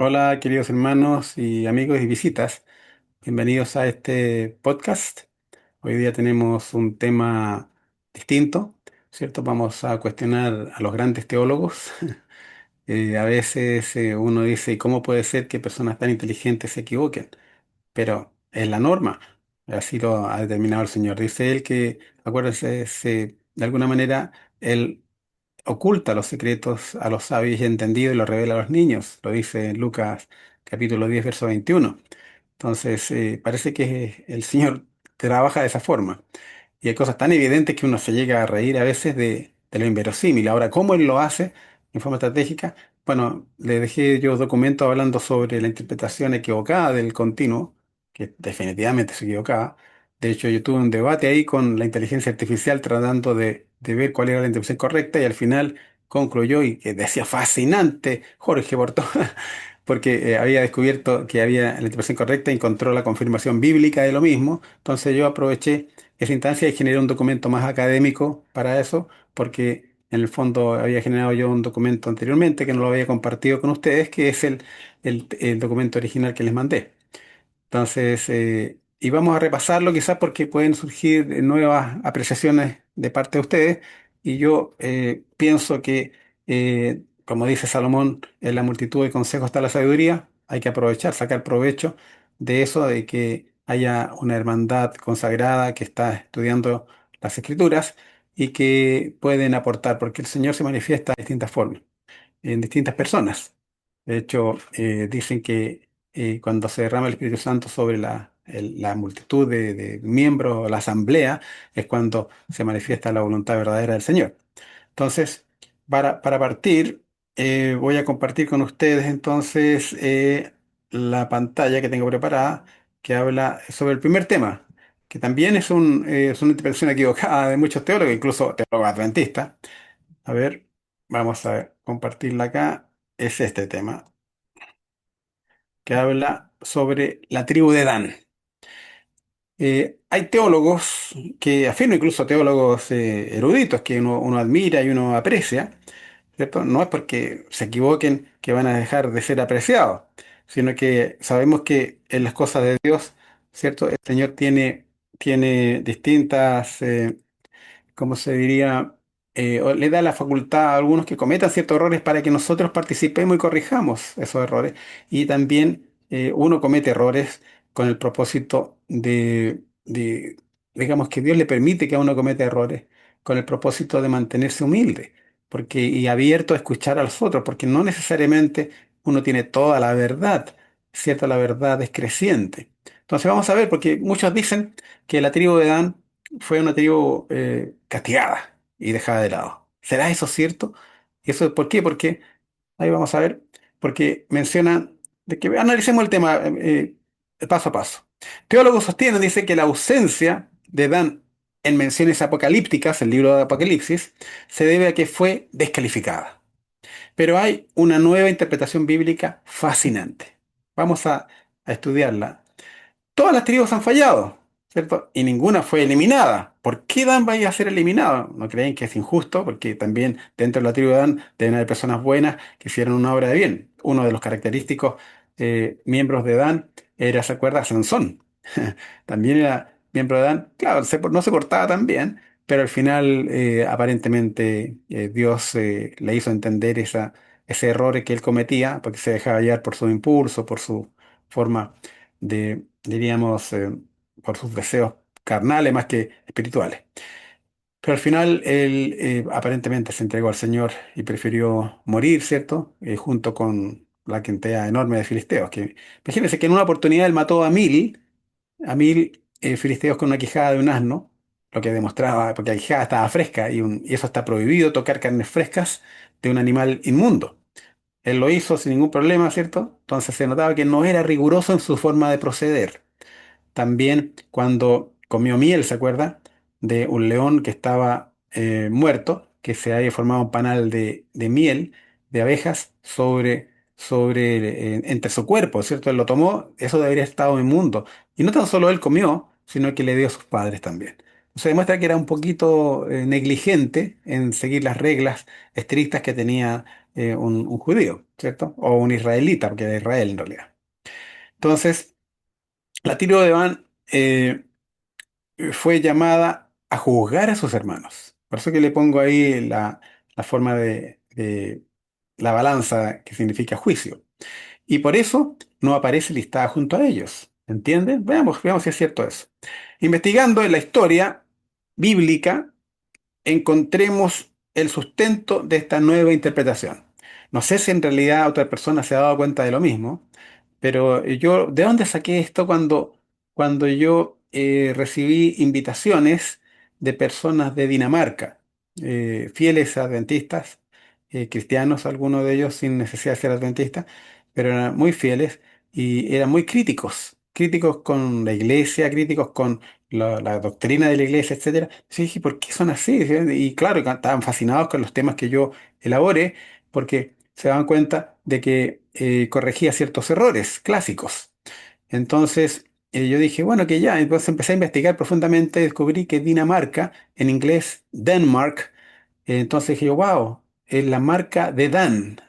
Hola, queridos hermanos y amigos y visitas. Bienvenidos a este podcast. Hoy día tenemos un tema distinto, ¿cierto? Vamos a cuestionar a los grandes teólogos. A veces uno dice, ¿cómo puede ser que personas tan inteligentes se equivoquen? Pero es la norma. Así lo ha determinado el Señor. Dice él que, acuérdense, de alguna manera, Él oculta los secretos a los sabios y entendidos y los revela a los niños. Lo dice en Lucas capítulo 10 verso 21. Entonces, parece que el Señor trabaja de esa forma. Y hay cosas tan evidentes que uno se llega a reír a veces de lo inverosímil. Ahora, ¿cómo él lo hace en forma estratégica? Bueno, le dejé yo documentos hablando sobre la interpretación equivocada del continuo, que definitivamente es equivocada. De hecho, yo tuve un debate ahí con la inteligencia artificial tratando de ver cuál era la interpretación correcta y al final concluyó y que decía fascinante, Jorge, por todo, porque había descubierto que había la interpretación correcta y encontró la confirmación bíblica de lo mismo. Entonces yo aproveché esa instancia y generé un documento más académico para eso, porque en el fondo había generado yo un documento anteriormente que no lo había compartido con ustedes, que es el documento original que les mandé. Entonces, y vamos a repasarlo quizás porque pueden surgir nuevas apreciaciones de parte de ustedes y yo pienso que, como dice Salomón, en la multitud de consejos está la sabiduría, hay que aprovechar, sacar provecho de eso, de que haya una hermandad consagrada que está estudiando las escrituras y que pueden aportar, porque el Señor se manifiesta de distintas formas en distintas personas. De hecho, dicen que cuando se derrama el Espíritu Santo sobre la multitud de miembros, la asamblea, es cuando se manifiesta la voluntad verdadera del Señor. Entonces, para partir, voy a compartir con ustedes entonces la pantalla que tengo preparada, que habla sobre el primer tema, que también es una interpretación equivocada de muchos teólogos, incluso teólogos adventistas. A ver, vamos a compartirla acá. Es este tema, que habla sobre la tribu de Dan. Hay teólogos que afirman, incluso teólogos eruditos que uno admira y uno aprecia, ¿cierto? No es porque se equivoquen que van a dejar de ser apreciados, sino que sabemos que en las cosas de Dios, ¿cierto? El Señor tiene distintas ¿cómo se diría? O le da la facultad a algunos que cometan ciertos errores para que nosotros participemos y corrijamos esos errores. Y también uno comete errores con el propósito digamos que Dios le permite que a uno cometa errores con el propósito de mantenerse humilde y abierto a escuchar a los otros, porque no necesariamente uno tiene toda la verdad, ¿cierto? La verdad es creciente. Entonces vamos a ver, porque muchos dicen que la tribu de Dan fue una tribu castigada y dejada de lado. ¿Será eso cierto? ¿Y eso por qué? Porque, ahí vamos a ver, porque menciona, de que analicemos el tema paso a paso. Teólogos sostienen, dice, que la ausencia de Dan en menciones apocalípticas, el libro de Apocalipsis, se debe a que fue descalificada. Pero hay una nueva interpretación bíblica fascinante. Vamos a estudiarla. Todas las tribus han fallado, ¿cierto? Y ninguna fue eliminada. ¿Por qué Dan vaya a ser eliminado? ¿No creen que es injusto? Porque también dentro de la tribu de Dan deben haber personas buenas que hicieron una obra de bien. Uno de los característicos miembros de Dan era, ¿se acuerda? Sansón. También era miembro de Dan. Claro, no se portaba tan bien, pero al final aparentemente Dios le hizo entender ese error que él cometía, porque se dejaba llevar por su impulso, por su forma diríamos, por sus deseos carnales más que espirituales. Pero al final él aparentemente se entregó al Señor y prefirió morir, ¿cierto? Junto con la cantidad enorme de filisteos. Imagínense que en una oportunidad él mató a mil filisteos con una quijada de un asno, lo que demostraba, porque la quijada estaba fresca y eso está prohibido, tocar carnes frescas de un animal inmundo. Él lo hizo sin ningún problema, ¿cierto? Entonces se notaba que no era riguroso en su forma de proceder. También cuando comió miel, ¿se acuerda? De un león que estaba muerto, que se había formado un panal de miel de abejas entre su cuerpo, ¿cierto? Él lo tomó, eso debería haber estado inmundo. Y no tan solo él comió, sino que le dio a sus padres también. Se demuestra que era un poquito negligente en seguir las reglas estrictas que tenía un judío, ¿cierto? O un israelita, porque era Israel en realidad. Entonces, la tribu de Dan fue llamada a juzgar a sus hermanos. Por eso que le pongo ahí la forma de la balanza que significa juicio. Y por eso no aparece listada junto a ellos. ¿Entienden? Veamos si es cierto eso. Investigando en la historia bíblica, encontremos el sustento de esta nueva interpretación. No sé si en realidad otra persona se ha dado cuenta de lo mismo, pero yo, ¿de dónde saqué esto cuando yo recibí invitaciones de personas de Dinamarca, fieles adventistas, cristianos, algunos de ellos sin necesidad de ser adventistas, pero eran muy fieles y eran muy críticos, críticos con la iglesia, críticos con la doctrina de la iglesia, etcétera. Sí, dije, ¿por qué son así? ¿Sí? Y claro, estaban fascinados con los temas que yo elaboré, porque se daban cuenta de que corregía ciertos errores clásicos. Entonces, yo dije, bueno, que ya, entonces empecé a investigar profundamente, descubrí que Dinamarca, en inglés Denmark, entonces dije, wow, es la marca de Dan.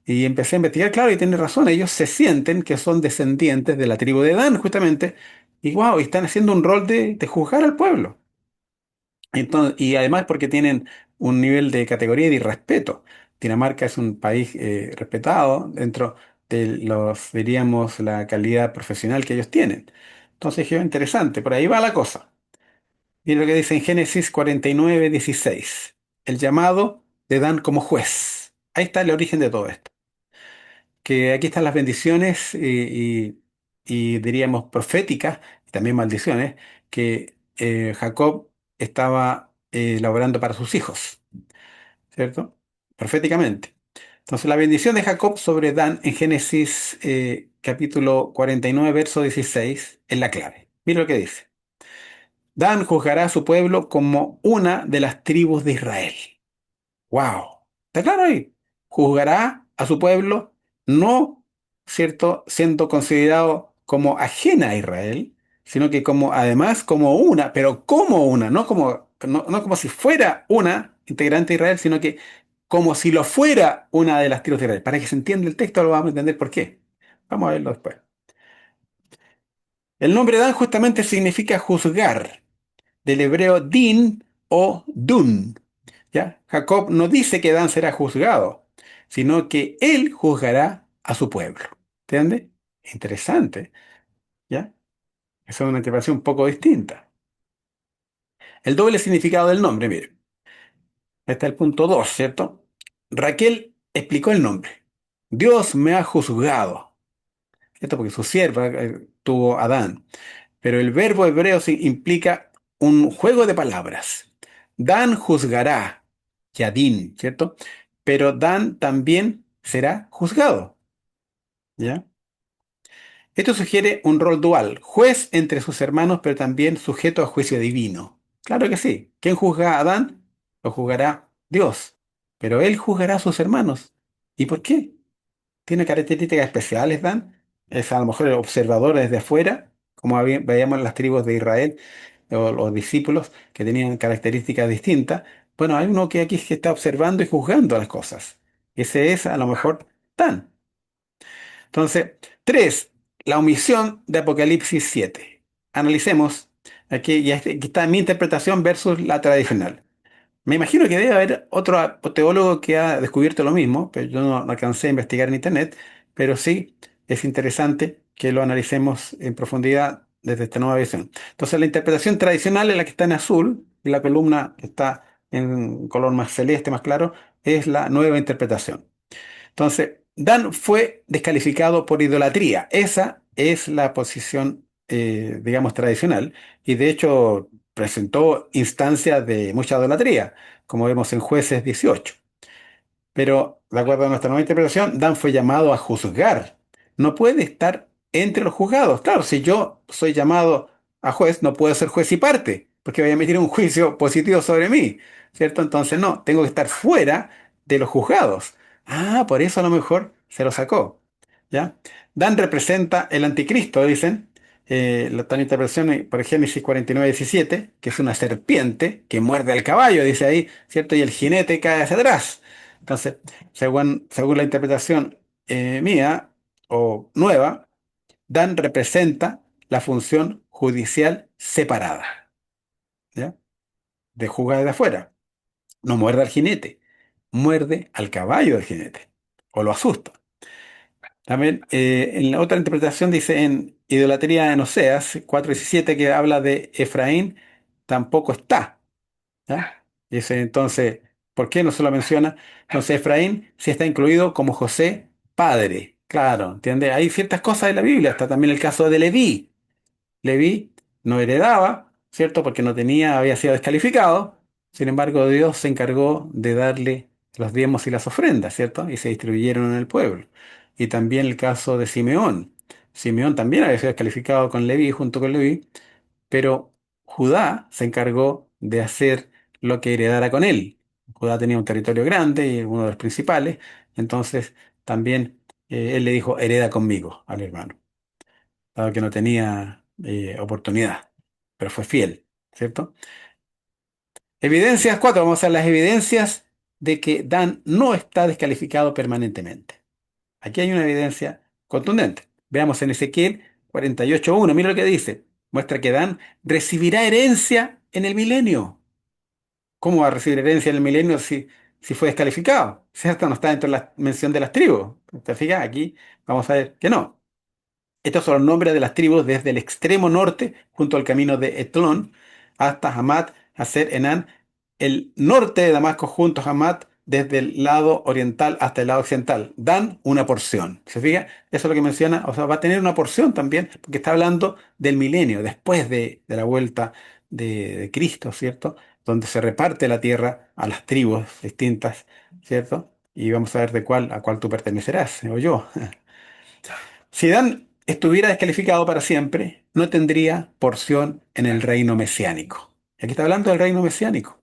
Y empecé a investigar, claro, y tiene razón, ellos se sienten que son descendientes de la tribu de Dan, justamente, y wow, y están haciendo un rol de juzgar al pueblo. Entonces, y además porque tienen un nivel de categoría y de respeto. Dinamarca es un país respetado dentro de los, diríamos, la calidad profesional que ellos tienen. Entonces, dije, interesante, por ahí va la cosa. Mira lo que dice en Génesis 49:16. El llamado de Dan como juez. Ahí está el origen de todo esto. Que aquí están las bendiciones y diríamos proféticas, y también maldiciones, que Jacob estaba elaborando para sus hijos, ¿cierto? Proféticamente. Entonces, la bendición de Jacob sobre Dan en Génesis capítulo 49, verso 16, es la clave. Mira lo que dice. Dan juzgará a su pueblo como una de las tribus de Israel. ¡Wow! ¿Está claro ahí? Juzgará a su pueblo, no, ¿cierto?, siendo considerado como ajena a Israel, sino que como, además, como una, pero como una, no como si fuera una integrante de Israel, sino que como si lo fuera una de las tribus de Israel. Para que se entienda el texto, lo vamos a entender por qué. Vamos a verlo después. El nombre Dan justamente significa juzgar, del hebreo din o dun. ¿Ya? Jacob no dice que Dan será juzgado, sino que él juzgará a su pueblo. ¿Entiende? Interesante, ¿ya? Esa es una interpretación un poco distinta. El doble significado del nombre, mire. Ahí está el punto 2, ¿cierto? Raquel explicó el nombre. Dios me ha juzgado. Esto porque su sierva tuvo a Dan. Pero el verbo hebreo implica un juego de palabras. Dan juzgará, Yadín, ¿cierto? Pero Dan también será juzgado, ¿ya? Esto sugiere un rol dual, juez entre sus hermanos, pero también sujeto a juicio divino. Claro que sí. ¿Quién juzga a Adán? Lo juzgará Dios, pero él juzgará a sus hermanos. ¿Y por qué? ¿Tiene características especiales, Dan? Es a lo mejor el observador desde afuera, como veíamos en las tribus de Israel, o los discípulos que tenían características distintas. Bueno, hay uno que aquí que está observando y juzgando las cosas. Ese es a lo mejor Dan. Entonces, tres, la omisión de Apocalipsis 7. Analicemos, aquí está mi interpretación versus la tradicional. Me imagino que debe haber otro teólogo que ha descubierto lo mismo, pero yo no alcancé a investigar en internet, pero sí es interesante que lo analicemos en profundidad desde esta nueva visión. Entonces, la interpretación tradicional es la que está en azul, y la columna que está en color más celeste, más claro, es la nueva interpretación. Entonces, Dan fue descalificado por idolatría. Esa es la posición, digamos, tradicional. Y de hecho presentó instancias de mucha idolatría, como vemos en Jueces 18. Pero, de acuerdo a nuestra nueva interpretación, Dan fue llamado a juzgar. No puede estar entre los juzgados. Claro, si yo soy llamado a juez, no puedo ser juez y parte, porque voy a emitir un juicio positivo sobre mí, ¿cierto? Entonces, no, tengo que estar fuera de los juzgados. Ah, por eso a lo mejor se lo sacó, ¿ya? Dan representa el anticristo, dicen, la tal interpretación por Génesis 49:17, que es una serpiente que muerde al caballo, dice ahí, ¿cierto? Y el jinete cae hacia atrás. Entonces, según la interpretación mía o nueva, Dan representa la función judicial separada, ¿ya? De juzgar de afuera. No muerde al jinete, muerde al caballo del jinete o lo asusta. También en la otra interpretación dice en Idolatría en Oseas 4:17 que habla de Efraín, tampoco está. ¿Ya? Dice entonces, ¿por qué no se lo menciona? Entonces Efraín sí está incluido como José padre. Claro, ¿entiende? Hay ciertas cosas en la Biblia, está también el caso de Leví. Leví no heredaba, ¿cierto? Porque no tenía, había sido descalificado. Sin embargo, Dios se encargó de darle los diezmos y las ofrendas, ¿cierto? Y se distribuyeron en el pueblo. Y también el caso de Simeón. Simeón también había sido descalificado con Leví, junto con Leví, pero Judá se encargó de hacer lo que heredara con él. Judá tenía un territorio grande y uno de los principales, entonces también él le dijo, hereda conmigo al hermano dado que no tenía oportunidad, pero fue fiel, ¿cierto? Evidencias 4, vamos a ver las evidencias de que Dan no está descalificado permanentemente. Aquí hay una evidencia contundente. Veamos en Ezequiel 48:1, mira lo que dice. Muestra que Dan recibirá herencia en el milenio. ¿Cómo va a recibir herencia en el milenio si fue descalificado? ¿Cierto? No está dentro de la mención de las tribus. ¿Te fijas? Aquí vamos a ver que no. Estos son los nombres de las tribus desde el extremo norte, junto al camino de Etlón, hasta Hamat, Haser, Enán, el norte de Damasco junto a Hamat, desde el lado oriental hasta el lado occidental. Dan una porción. ¿Se fija? Eso es lo que menciona. O sea, va a tener una porción también, porque está hablando del milenio, después de la vuelta de Cristo, ¿cierto? Donde se reparte la tierra a las tribus distintas, ¿cierto? Y vamos a ver de cuál a cuál tú pertenecerás, o yo. Si Dan estuviera descalificado para siempre, no tendría porción en el reino mesiánico. Y aquí está hablando del reino mesiánico.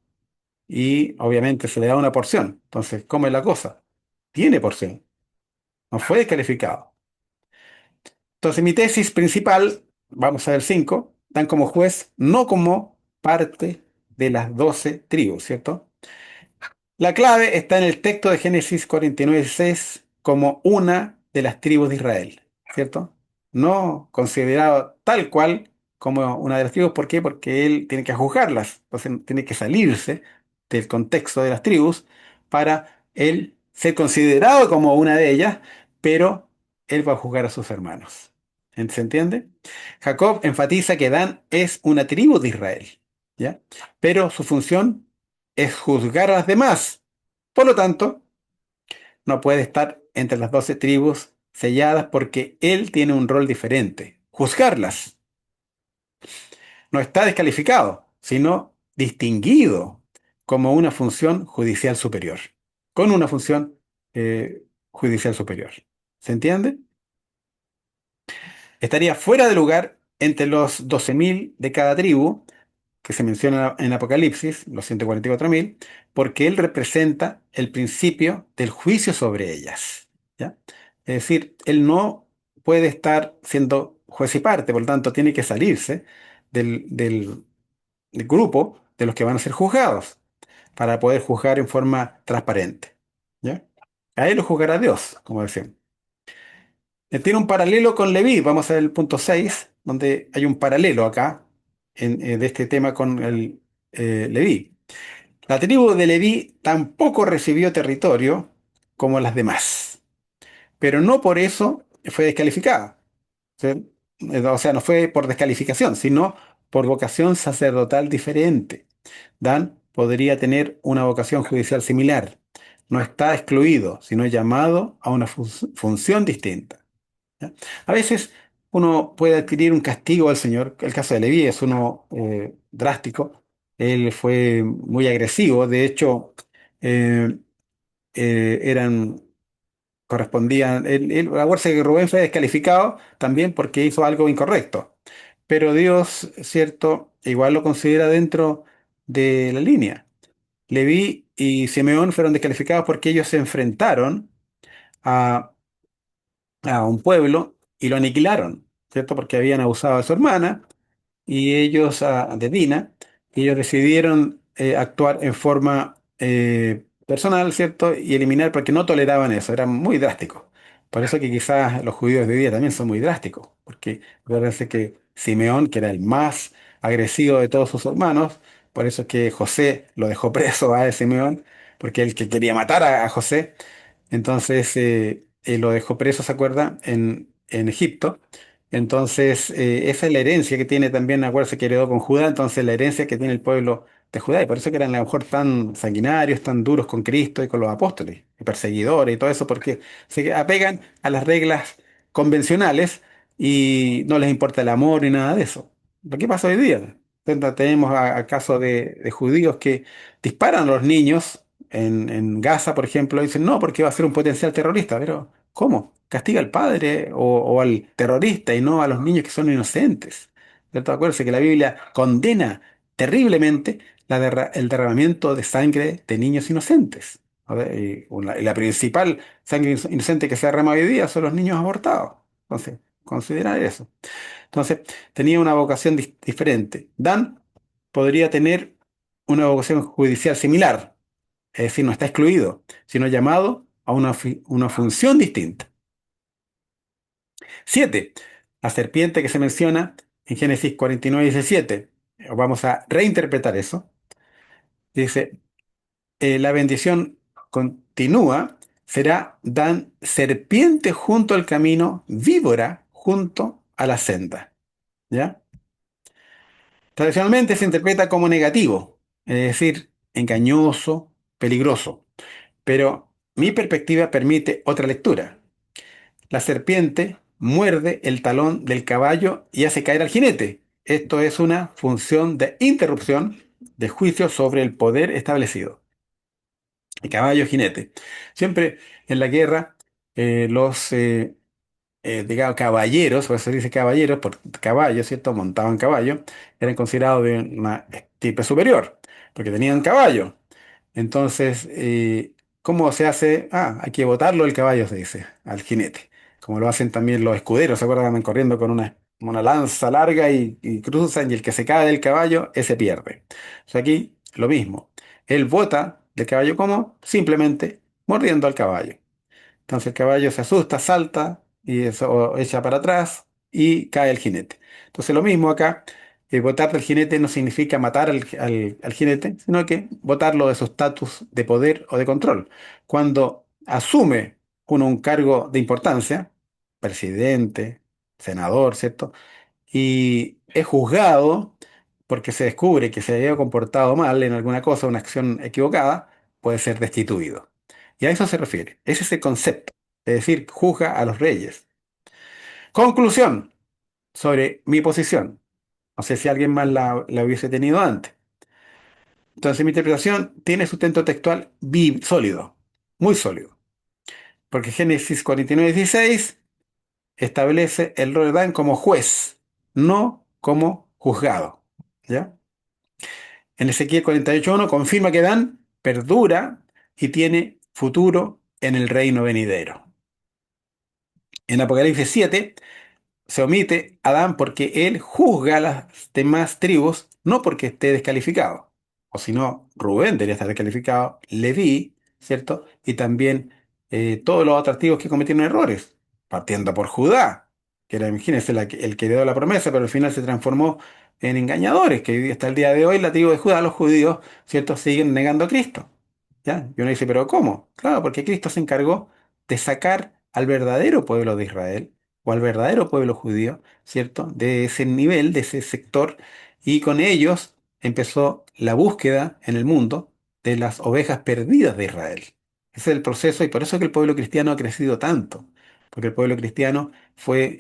Y obviamente se le da una porción. Entonces, ¿cómo es la cosa? Tiene porción. No fue descalificado. Entonces, mi tesis principal, vamos a ver 5, Dan como juez, no como parte de las 12 tribus, ¿cierto? La clave está en el texto de Génesis 49:6 como una de las tribus de Israel, ¿cierto? No considerado tal cual como una de las tribus. ¿Por qué? Porque él tiene que juzgarlas. Entonces tiene que salirse del contexto de las tribus para él ser considerado como una de ellas, pero él va a juzgar a sus hermanos. ¿Se entiende? Jacob enfatiza que Dan es una tribu de Israel, ¿ya? Pero su función es juzgar a las demás. Por lo tanto, no puede estar entre las 12 tribus selladas porque él tiene un rol diferente, juzgarlas. No está descalificado, sino distinguido como una función judicial superior, con una función judicial superior. ¿Se entiende? Estaría fuera de lugar entre los 12.000 de cada tribu que se menciona en Apocalipsis, los 144.000, porque él representa el principio del juicio sobre ellas. ¿Ya? Es decir, él no puede estar siendo juez y parte, por lo tanto, tiene que salirse del grupo de los que van a ser juzgados para poder juzgar en forma transparente. ¿Ya? A él lo juzgará Dios, como decíamos. Tiene un paralelo con Leví. Vamos a ver el punto 6 donde hay un paralelo acá de este tema con el Leví. La tribu de Leví tampoco recibió territorio como las demás, pero no por eso fue descalificada. ¿Sí? O sea, no fue por descalificación, sino por vocación sacerdotal diferente. Dan podría tener una vocación judicial similar. No está excluido, sino llamado a una función distinta. ¿Ya? A veces uno puede adquirir un castigo al Señor. El caso de Leví es uno drástico. Él fue muy agresivo. De hecho, eh, eran, correspondían. Acuérdense que Rubén fue descalificado también porque hizo algo incorrecto. Pero Dios, cierto, igual lo considera dentro de la línea. Leví y Simeón fueron descalificados porque ellos se enfrentaron a, a un pueblo y lo aniquilaron. ¿cierto? Porque habían abusado de su hermana y ellos, de Dina, y ellos decidieron actuar en forma personal, ¿cierto? Y eliminar, porque no toleraban eso, eran muy drásticos. Por eso que quizás los judíos de hoy día también son muy drásticos, porque acuérdense que Simeón, que era el más agresivo de todos sus hermanos, por eso es que José lo dejó preso a Simeón, porque él que quería matar a José, entonces lo dejó preso, ¿se acuerda? En Egipto. Entonces, esa es la herencia que tiene también, acuérdense que heredó con Judá, entonces la herencia que tiene el pueblo de Judá, y por eso que eran a lo mejor tan sanguinarios, tan duros con Cristo y con los apóstoles, y perseguidores y todo eso, porque se apegan a las reglas convencionales y no les importa el amor ni nada de eso. ¿Pero qué pasa hoy día? Tenemos a casos de judíos que disparan a los niños en Gaza, por ejemplo, y dicen, no, porque va a ser un potencial terrorista, pero ¿cómo? Castiga al padre o al terrorista y no a los niños que son inocentes. ¿Cierto? Acuérdense que la Biblia condena terriblemente el derramamiento de sangre de niños inocentes. A ver, y la principal sangre inocente que se derrama hoy día son los niños abortados. Entonces, considerar eso. Entonces, tenía una vocación diferente. Dan podría tener una vocación judicial similar, es decir, no está excluido, sino llamado a una función distinta. 7. La serpiente que se menciona en Génesis 49:17. Vamos a reinterpretar eso. Dice, la bendición continúa, será Dan serpiente junto al camino, víbora junto a la senda. ¿Ya? Tradicionalmente se interpreta como negativo, es decir, engañoso, peligroso. Pero mi perspectiva permite otra lectura. La serpiente muerde el talón del caballo y hace caer al jinete. Esto es una función de interrupción de juicio sobre el poder establecido. El caballo jinete. Siempre en la guerra, los digamos, caballeros, por eso se dice caballeros, por caballo, ¿cierto? Montaban caballo, eran considerados de una estirpe superior, porque tenían caballo. Entonces, ¿cómo se hace? Ah, hay que botarlo el caballo, se dice, al jinete. Como lo hacen también los escuderos, ¿se acuerdan? Andan corriendo con una lanza larga y cruzan, y el que se cae del caballo, ese pierde. O sea, aquí lo mismo. Él bota del caballo como simplemente mordiendo al caballo. Entonces el caballo se asusta, salta y eso echa para atrás y cae el jinete. Entonces lo mismo acá, botar del jinete no significa matar al jinete, sino que botarlo de su estatus de poder o de control. Cuando asume uno un cargo de importancia, presidente, senador, ¿cierto? Y es juzgado porque se descubre que se había comportado mal en alguna cosa, una acción equivocada, puede ser destituido. Y a eso se refiere. Ese es el concepto. Es decir, juzga a los reyes. Conclusión sobre mi posición. No sé si alguien más la hubiese tenido antes. Entonces, mi interpretación tiene sustento textual sólido, muy sólido. Porque Génesis 49:16 establece el rol de Dan como juez, no como juzgado. ¿Ya? En Ezequiel 48:1 confirma que Dan perdura y tiene futuro en el reino venidero. En Apocalipsis 7 se omite Adán porque él juzga a las demás tribus, no porque esté descalificado. O si no, Rubén debería estar descalificado, Leví, ¿cierto? Y también todos los otros tribus que cometieron errores, partiendo por Judá, que era, imagínense, el que dio la promesa, pero al final se transformó en engañadores, que hasta el día de hoy la tribu de Judá, los judíos, ¿cierto? Siguen negando a Cristo. ¿Ya? Y uno dice, ¿pero cómo? Claro, porque Cristo se encargó de sacar al verdadero pueblo de Israel o al verdadero pueblo judío, ¿cierto? De ese nivel, de ese sector, y con ellos empezó la búsqueda en el mundo de las ovejas perdidas de Israel. Ese es el proceso y por eso es que el pueblo cristiano ha crecido tanto, porque el pueblo cristiano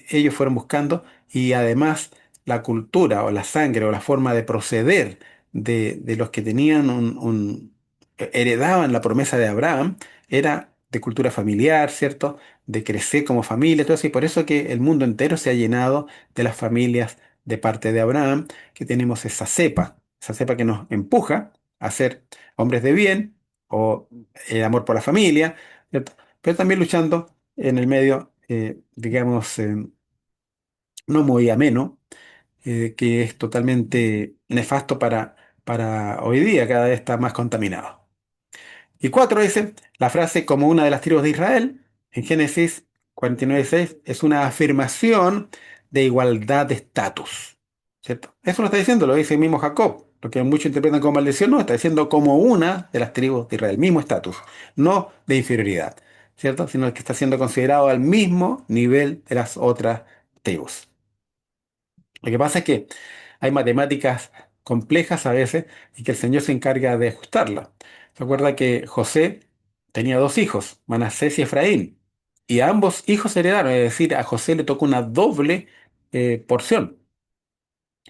ellos fueron buscando y además la cultura o la sangre o la forma de proceder de los que tenían heredaban la promesa de Abraham, era de cultura familiar, ¿cierto? De crecer como familia, todo eso, y por eso que el mundo entero se ha llenado de las familias de parte de Abraham, que tenemos esa cepa que nos empuja a ser hombres de bien o amor por la familia, ¿cierto? Pero también luchando en el medio, digamos, no muy ameno, que es totalmente nefasto para hoy día, cada vez está más contaminado. Y cuatro dice, la frase como una de las tribus de Israel, en Génesis 49:6, es una afirmación de igualdad de estatus, ¿cierto? Eso lo está diciendo, lo dice el mismo Jacob, lo que muchos interpretan como maldición, no, está diciendo como una de las tribus de Israel, mismo estatus, no de inferioridad, ¿cierto? Sino que está siendo considerado al mismo nivel de las otras tribus. Lo que pasa es que hay matemáticas complejas a veces y que el Señor se encarga de ajustarlas. ¿Se acuerda que José tenía dos hijos, Manasés y Efraín? Y a ambos hijos heredaron, es decir, a José le tocó una doble porción.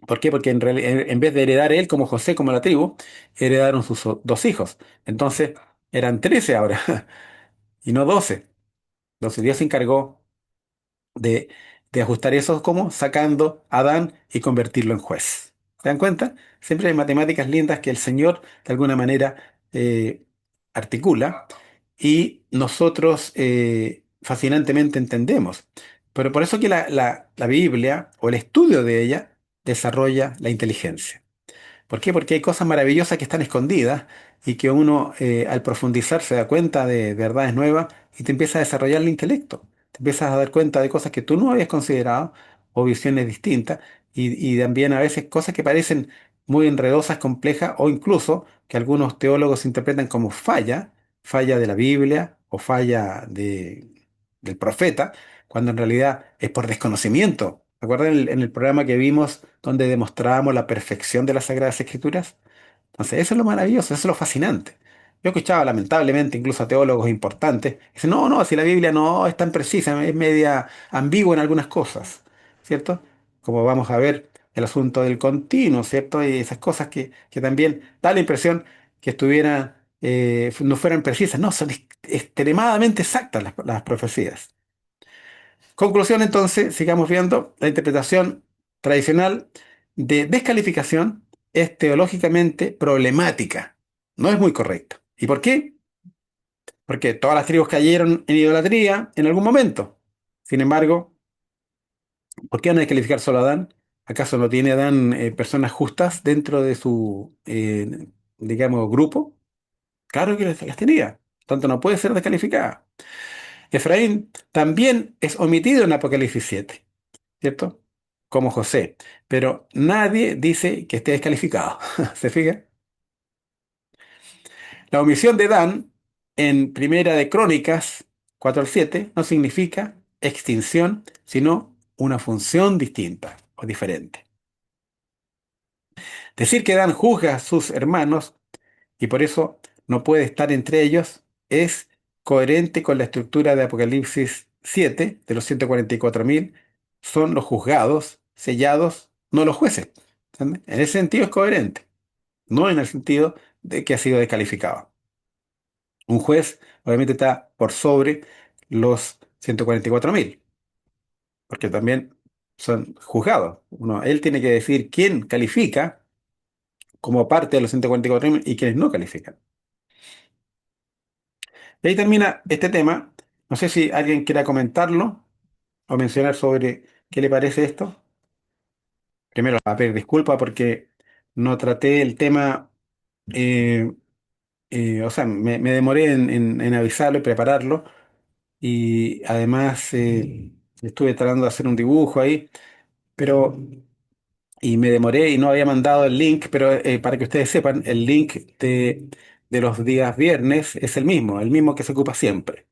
¿Por qué? Porque en vez de heredar él como José, como la tribu, heredaron sus dos hijos. Entonces eran 13 ahora y no 12. Entonces Dios se encargó de, de ajustar eso como sacando a Adán y convertirlo en juez. ¿Se dan cuenta? Siempre hay matemáticas lindas que el Señor de alguna manera articula y nosotros fascinantemente entendemos. Pero por eso que la Biblia o el estudio de ella desarrolla la inteligencia. ¿Por qué? Porque hay cosas maravillosas que están escondidas y que uno al profundizar se da cuenta de verdades nuevas y te empieza a desarrollar el intelecto. Te empiezas a dar cuenta de cosas que tú no habías considerado o visiones distintas y también a veces cosas que parecen muy enredosas, complejas o incluso que algunos teólogos interpretan como falla de la Biblia o del profeta, cuando en realidad es por desconocimiento. ¿Recuerdan en el programa que vimos donde demostrábamos la perfección de las Sagradas Escrituras? Entonces, eso es lo maravilloso, eso es lo fascinante. Yo escuchaba lamentablemente incluso a teólogos importantes, que dicen, no, no, si la Biblia no es tan precisa, es media ambigua en algunas cosas, ¿cierto? Como vamos a ver el asunto del continuo, ¿cierto? Y esas cosas que también da la impresión que estuvieran, no fueran precisas, no, son extremadamente exactas las profecías. Conclusión entonces, sigamos viendo, la interpretación tradicional de descalificación es teológicamente problemática, no es muy correcta. ¿Y por qué? Porque todas las tribus cayeron en idolatría en algún momento. Sin embargo, ¿por qué van a descalificar solo a Adán? ¿Acaso no tiene Adán personas justas dentro de su, digamos, grupo? Claro que las tenía, tanto no puede ser descalificada. Efraín también es omitido en Apocalipsis 7. ¿Cierto? Como José. Pero nadie dice que esté descalificado. ¿Se fija? La omisión de Dan en Primera de Crónicas 4 al 7 no significa extinción, sino una función distinta o diferente. Decir que Dan juzga a sus hermanos y por eso no puede estar entre ellos es coherente con la estructura de Apocalipsis 7 de los 144.000. Son los juzgados, sellados, no los jueces. ¿Entiende? En ese sentido es coherente, no en el sentido de que ha sido descalificado. Un juez obviamente está por sobre los 144.000, porque también son juzgados. Él tiene que decir quién califica como parte de los 144.000 y quiénes no califican. Y ahí termina este tema. No sé si alguien quiera comentarlo o mencionar sobre qué le parece esto. Primero, a pedir disculpas porque no traté el tema, eh, o sea, me demoré en avisarlo y prepararlo. Y además estuve tratando de hacer un dibujo ahí, pero y me demoré y no había mandado el link, pero para que ustedes sepan, el link de los días viernes es el mismo que se ocupa siempre.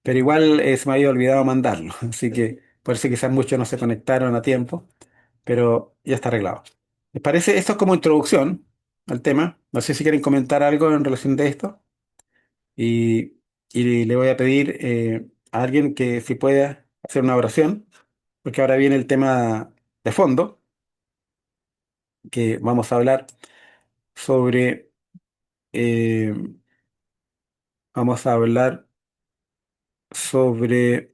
Pero igual se me había olvidado mandarlo, así que por eso quizás muchos no se conectaron a tiempo, pero ya está arreglado. ¿Les parece? Esto es como introducción al tema. No sé si quieren comentar algo en relación de esto. Y, y le voy a pedir a alguien que si pueda hacer una oración, porque ahora viene el tema de fondo, que vamos a hablar sobre, eh, vamos a hablar sobre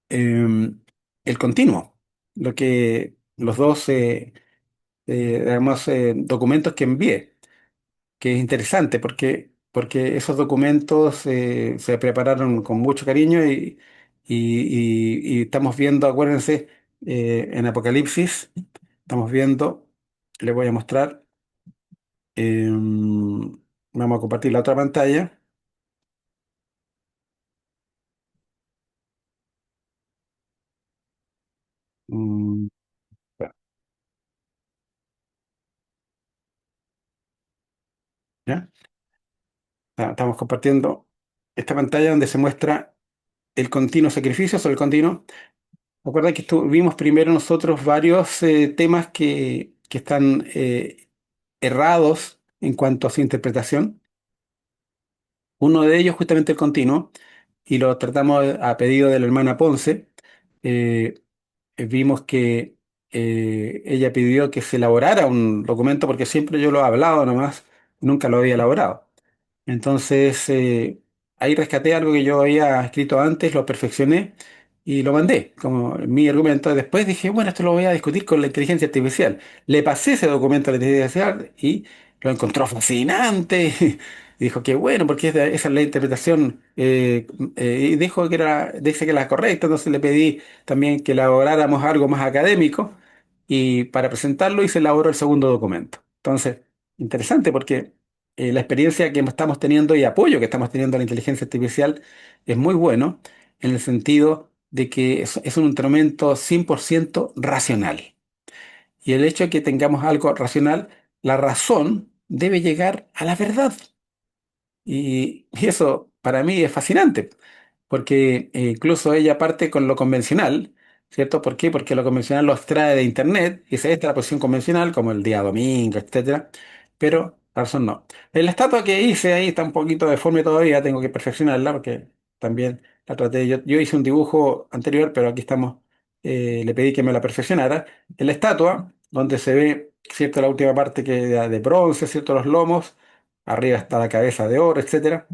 el continuo, lo que los dos además, documentos que envié, que es interesante porque esos documentos se prepararon con mucho cariño y estamos viendo, acuérdense, En Apocalipsis estamos viendo, le voy a mostrar, vamos a compartir la otra pantalla. Mm, ¿Ya? Estamos compartiendo esta pantalla donde se muestra el continuo sacrificio sobre el continuo. Recuerda que vimos primero nosotros varios temas que están errados en cuanto a su interpretación. Uno de ellos justamente el continuo, y lo tratamos a pedido de la hermana Ponce. Eh, Vimos que ella pidió que se elaborara un documento porque siempre yo lo he hablado nomás, nunca lo había elaborado. Entonces, ahí rescaté algo que yo había escrito antes, lo perfeccioné y lo mandé como mi argumento. Después dije, bueno, esto lo voy a discutir con la inteligencia artificial. Le pasé ese documento a la inteligencia artificial y lo encontró fascinante. Dijo que bueno, porque esa es la interpretación. Y dijo que dice que era correcta, entonces le pedí también que elaboráramos algo más académico y para presentarlo y se elaboró el segundo documento. Entonces, interesante porque la experiencia que estamos teniendo y apoyo que estamos teniendo a la inteligencia artificial es muy bueno en el sentido de que es un instrumento 100% racional. Y el hecho de que tengamos algo racional, la razón debe llegar a la verdad. Y eso para mí es fascinante, porque incluso ella parte con lo convencional, ¿cierto? ¿Por qué? Porque lo convencional lo extrae de Internet, y dice, esta es la posición convencional, como el día domingo, etcétera, pero la razón no. La estatua que hice ahí está un poquito deforme todavía, tengo que perfeccionarla, porque también la traté, yo hice un dibujo anterior, pero aquí estamos, le pedí que me la perfeccionara. En la estatua, donde se ve, ¿cierto? La última parte que de bronce, ¿cierto? Los lomos. Arriba está la cabeza de oro, etcétera,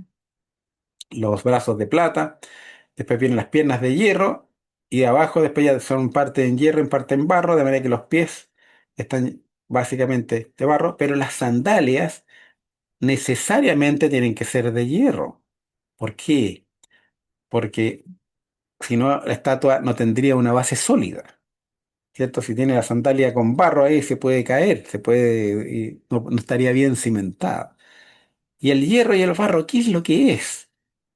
los brazos de plata, después vienen las piernas de hierro y abajo después ya son parte en hierro, en parte en barro, de manera que los pies están básicamente de barro, pero las sandalias necesariamente tienen que ser de hierro. ¿Por qué? Porque si no, la estatua no tendría una base sólida, ¿cierto? Si tiene la sandalia con barro ahí se puede caer, y no estaría bien cimentada. Y el hierro y el barro, ¿qué es lo que es?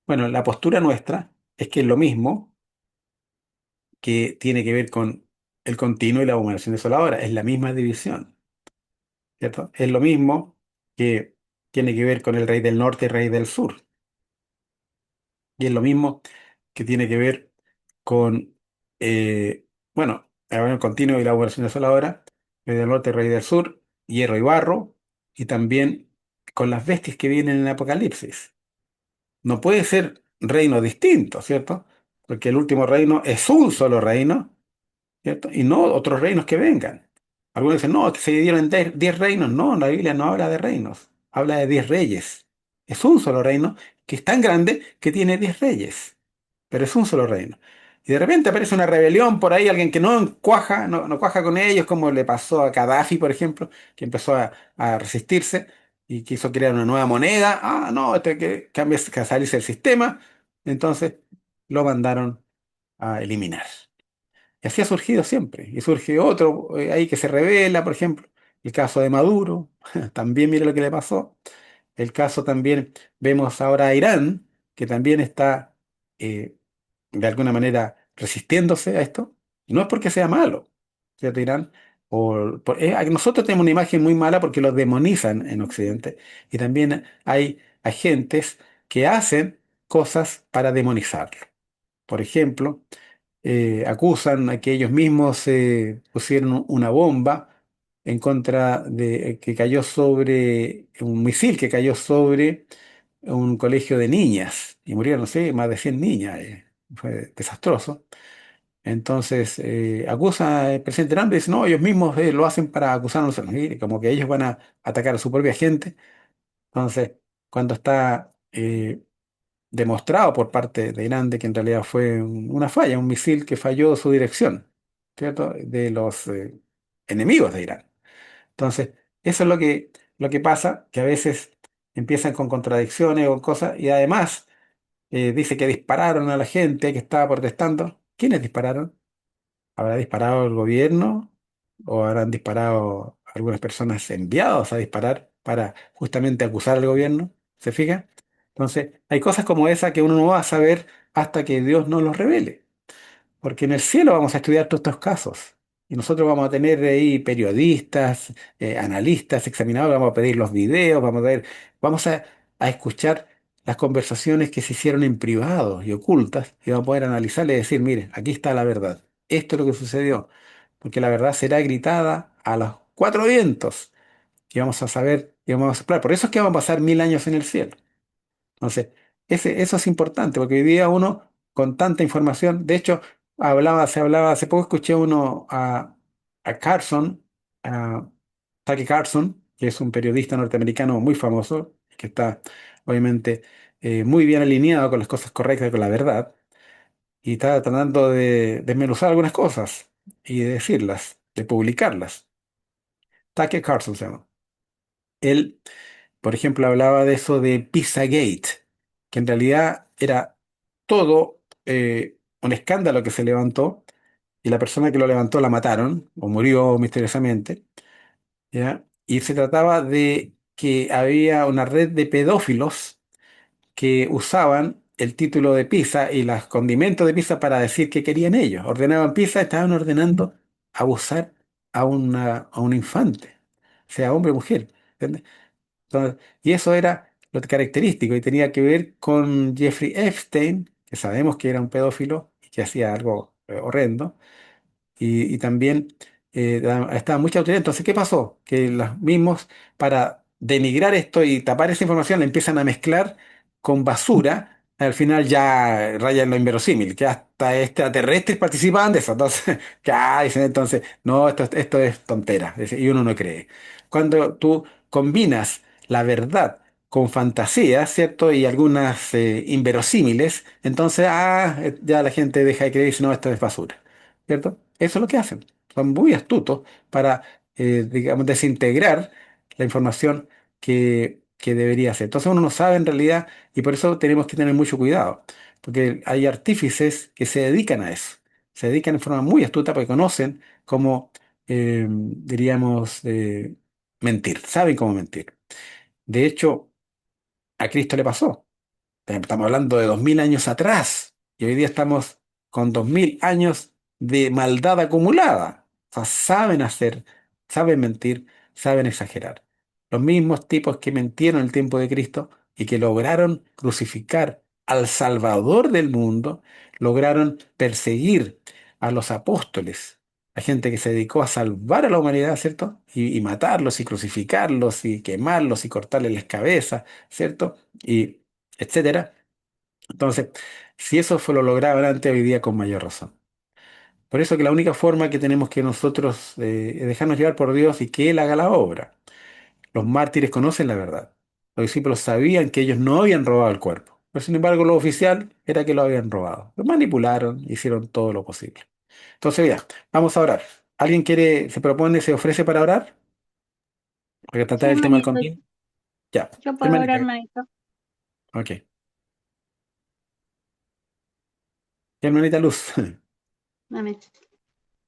Bueno, la postura nuestra es que es lo mismo, que tiene que ver con el continuo y la abominación desoladora, es la misma división, ¿cierto? Es lo mismo que tiene que ver con el rey del norte y rey del sur, y es lo mismo que tiene que ver con, bueno, el continuo y la abominación desoladora, rey del norte y rey del sur, hierro y barro, y también con las bestias que vienen en Apocalipsis. No puede ser reinos distintos, ¿cierto? Porque el último reino es un solo reino, ¿cierto? Y no otros reinos que vengan. Algunos dicen, no, que se dieron en 10 reinos. No, la Biblia no habla de reinos, habla de 10 reyes. Es un solo reino que es tan grande que tiene 10 reyes, pero es un solo reino. Y de repente aparece una rebelión por ahí, alguien que no cuaja, no cuaja con ellos, como le pasó a Gaddafi, por ejemplo, que empezó a resistirse y quiso crear una nueva moneda. Ah, no, este que cambia, que salirse del sistema. Entonces lo mandaron a eliminar. Y así ha surgido siempre. Y surge otro ahí que se revela, por ejemplo, el caso de Maduro. También mire lo que le pasó. El caso también, vemos ahora a Irán, que también está eh, de alguna manera resistiéndose a esto. Y no es porque sea malo, ¿cierto? Irán. Nosotros tenemos una imagen muy mala porque los demonizan en Occidente. Y también hay agentes que hacen cosas para demonizarlo. Por ejemplo, acusan a que ellos mismos pusieron una bomba en contra de que cayó sobre un misil que cayó sobre un colegio de niñas y murieron, no sé, más de 100 niñas. Fue desastroso. Entonces, acusa al presidente Trump y dice, no, ellos mismos lo hacen para acusarnos, ¿sí? Como que ellos van a atacar a su propia gente. Entonces, cuando está demostrado por parte de Irán de que en realidad fue una falla, un misil que falló su dirección, ¿cierto? De los enemigos de Irán. Entonces, eso es lo que pasa, que a veces empiezan con contradicciones o cosas, y además dice que dispararon a la gente que estaba protestando. ¿Quiénes dispararon? ¿Habrá disparado el gobierno o habrán disparado algunas personas enviados a disparar para justamente acusar al gobierno? ¿Se fija? Entonces, hay cosas como esa que uno no va a saber hasta que Dios nos los revele. Porque en el cielo vamos a estudiar todos estos casos. Y nosotros vamos a tener ahí periodistas, analistas, examinadores, vamos a pedir los videos, vamos a ver, vamos a escuchar las conversaciones que se hicieron en privado y ocultas, y vamos a poder analizarle y decir, mire, aquí está la verdad. Esto es lo que sucedió. Porque la verdad será gritada a los cuatro vientos. Y vamos a saber, y vamos a soplar. Por eso es que vamos a pasar 1000 años en el cielo. Entonces, eso es importante, porque hoy día uno, con tanta información, de hecho, hace poco escuché a Carson, a Tucker Carlson, que es un periodista norteamericano muy famoso, que está obviamente muy bien alineado con las cosas correctas y con la verdad, y está tratando de desmenuzar algunas cosas y de decirlas, de publicarlas. Tucker Carlson se llama. Él, por ejemplo, hablaba de eso de Pizzagate, que en realidad era todo un escándalo que se levantó y la persona que lo levantó la mataron o murió misteriosamente, ¿ya? Y se trataba de que había una red de pedófilos que usaban el título de pizza y los condimentos de pizza para decir que querían ellos. Ordenaban pizza, estaban ordenando abusar a un infante, sea hombre o mujer. ¿Entiendes? Entonces, y eso era lo característico y tenía que ver con Jeffrey Epstein, que sabemos que era un pedófilo y que hacía algo horrendo, y también estaba mucha autoridad. Entonces, ¿qué pasó? Que los mismos, para denigrar esto y tapar esa información, la empiezan a mezclar con basura. Al final ya raya en lo inverosímil, que hasta extraterrestres participaban de eso. Entonces, dicen entonces, no, esto es tontera. Y uno no cree. Cuando tú combinas la verdad con fantasía, ¿cierto? Y algunas inverosímiles, entonces ya la gente deja de creer y dice, no, esto es basura. ¿Cierto? Eso es lo que hacen. Son muy astutos para, digamos, desintegrar la información que debería ser. Entonces uno no sabe en realidad y por eso tenemos que tener mucho cuidado, porque hay artífices que se dedican a eso. Se dedican en forma muy astuta porque conocen cómo, diríamos, mentir, saben cómo mentir. De hecho, a Cristo le pasó. Estamos hablando de 2000 años atrás y hoy día estamos con 2000 años de maldad acumulada. O sea, saben mentir, saben exagerar. Los mismos tipos que mentieron en el tiempo de Cristo y que lograron crucificar al Salvador del mundo, lograron perseguir a los apóstoles, a gente que se dedicó a salvar a la humanidad, ¿cierto? Y matarlos y crucificarlos y quemarlos y cortarles las cabezas, ¿cierto? Y etcétera. Entonces, si eso fue lo lograban antes, hoy día con mayor razón. Por eso que la única forma que tenemos que nosotros es dejarnos llevar por Dios y que Él haga la obra. Los mártires conocen la verdad. Los discípulos sabían que ellos no habían robado el cuerpo. Pero sin embargo, lo oficial era que lo habían robado. Lo manipularon, hicieron todo lo posible. Entonces, ya, vamos a orar. ¿Alguien se propone, se ofrece para orar? Para Sí, tratar el tema del hermanito, continuo. Ya, yo puedo orar, hermanita. hermanito. Ok. Hermanita Luz. Amén.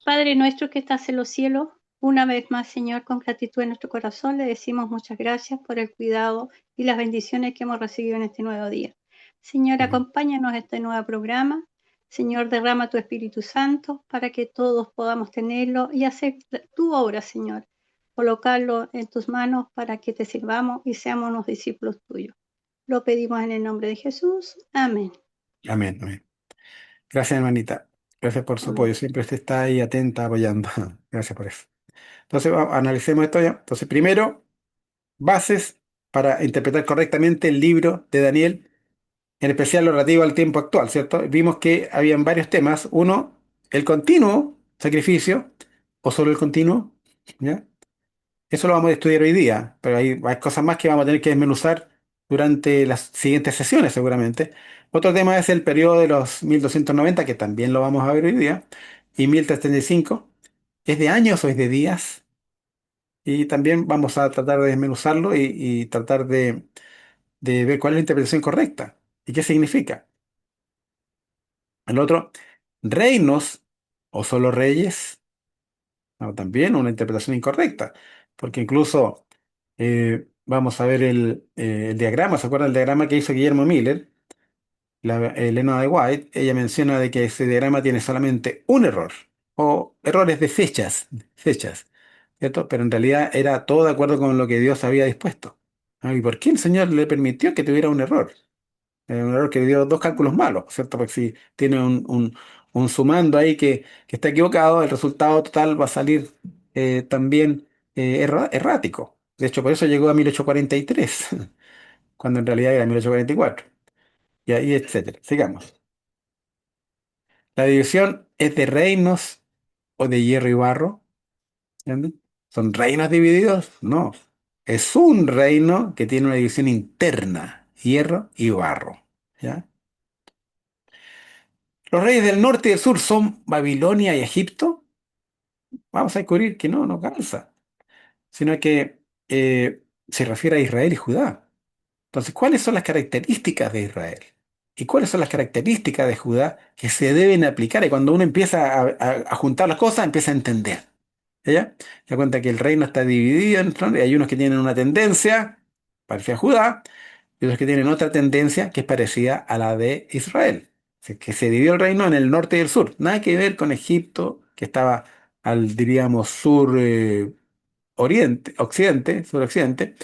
Padre nuestro que estás en los cielos, una vez más, Señor, con gratitud en nuestro corazón, le decimos muchas gracias por el cuidado y las bendiciones que hemos recibido en este nuevo día. Señor, Amén. acompáñanos a este nuevo programa. Señor, derrama tu Espíritu Santo para que todos podamos tenerlo y hacer tu obra, Señor. Colocarlo en tus manos para que te sirvamos y seamos unos discípulos tuyos. Lo pedimos en el nombre de Jesús. Amén. Amén. Amén. Gracias, hermanita. Gracias por su Amén. apoyo. Siempre usted está ahí atenta, apoyando. Gracias por eso. Entonces, analicemos esto ya. Entonces, primero, bases para interpretar correctamente el libro de Daniel, en especial lo relativo al tiempo actual, ¿cierto? Vimos que habían varios temas. Uno, el continuo sacrificio, o solo el continuo, ¿ya? Eso lo vamos a estudiar hoy día, pero hay cosas más que vamos a tener que desmenuzar durante las siguientes sesiones, seguramente. Otro tema es el periodo de los 1290, que también lo vamos a ver hoy día, y 1335. ¿Es de años o es de días? Y también vamos a tratar de desmenuzarlo y tratar de ver cuál es la interpretación correcta y qué significa. El otro, reinos. o solo reyes. No, también una interpretación incorrecta, porque incluso vamos a ver el diagrama. ¿Se acuerdan del diagrama que hizo Guillermo Miller? Elena de White, ella menciona de que ese diagrama tiene solamente un error, o errores de fechas, ¿cierto? Pero en realidad era todo de acuerdo con lo que Dios había dispuesto. ¿No? ¿Y por qué el Señor le permitió que tuviera un error? Un error que le dio dos cálculos malos, ¿cierto? Porque si tiene un sumando ahí que está equivocado, el resultado total va a salir también errático. De hecho, por eso llegó a 1843, cuando en realidad era 1844. Y ahí, etcétera. Sigamos. La división es de reinos o de hierro y barro. ¿Entiendes? ¿Son reinos divididos? No. Es un reino que tiene una división interna, hierro y barro. ¿Ya? Los reyes del norte y del sur son Babilonia y Egipto. Vamos a descubrir que no calza, sino que se refiere a Israel y Judá. Entonces, ¿cuáles son las características de Israel? ¿Y cuáles son las características de Judá que se deben aplicar? Y cuando uno empieza a juntar las cosas, empieza a entender. ¿Ya? Se da cuenta que el reino está dividido en y hay unos que tienen una tendencia parecida a Judá y otros que tienen otra tendencia que es parecida a la de Israel. O sea, que se dividió el reino en el norte y el sur. Nada que ver con Egipto, que estaba al, diríamos, sur oriente, occidente, suroccidente,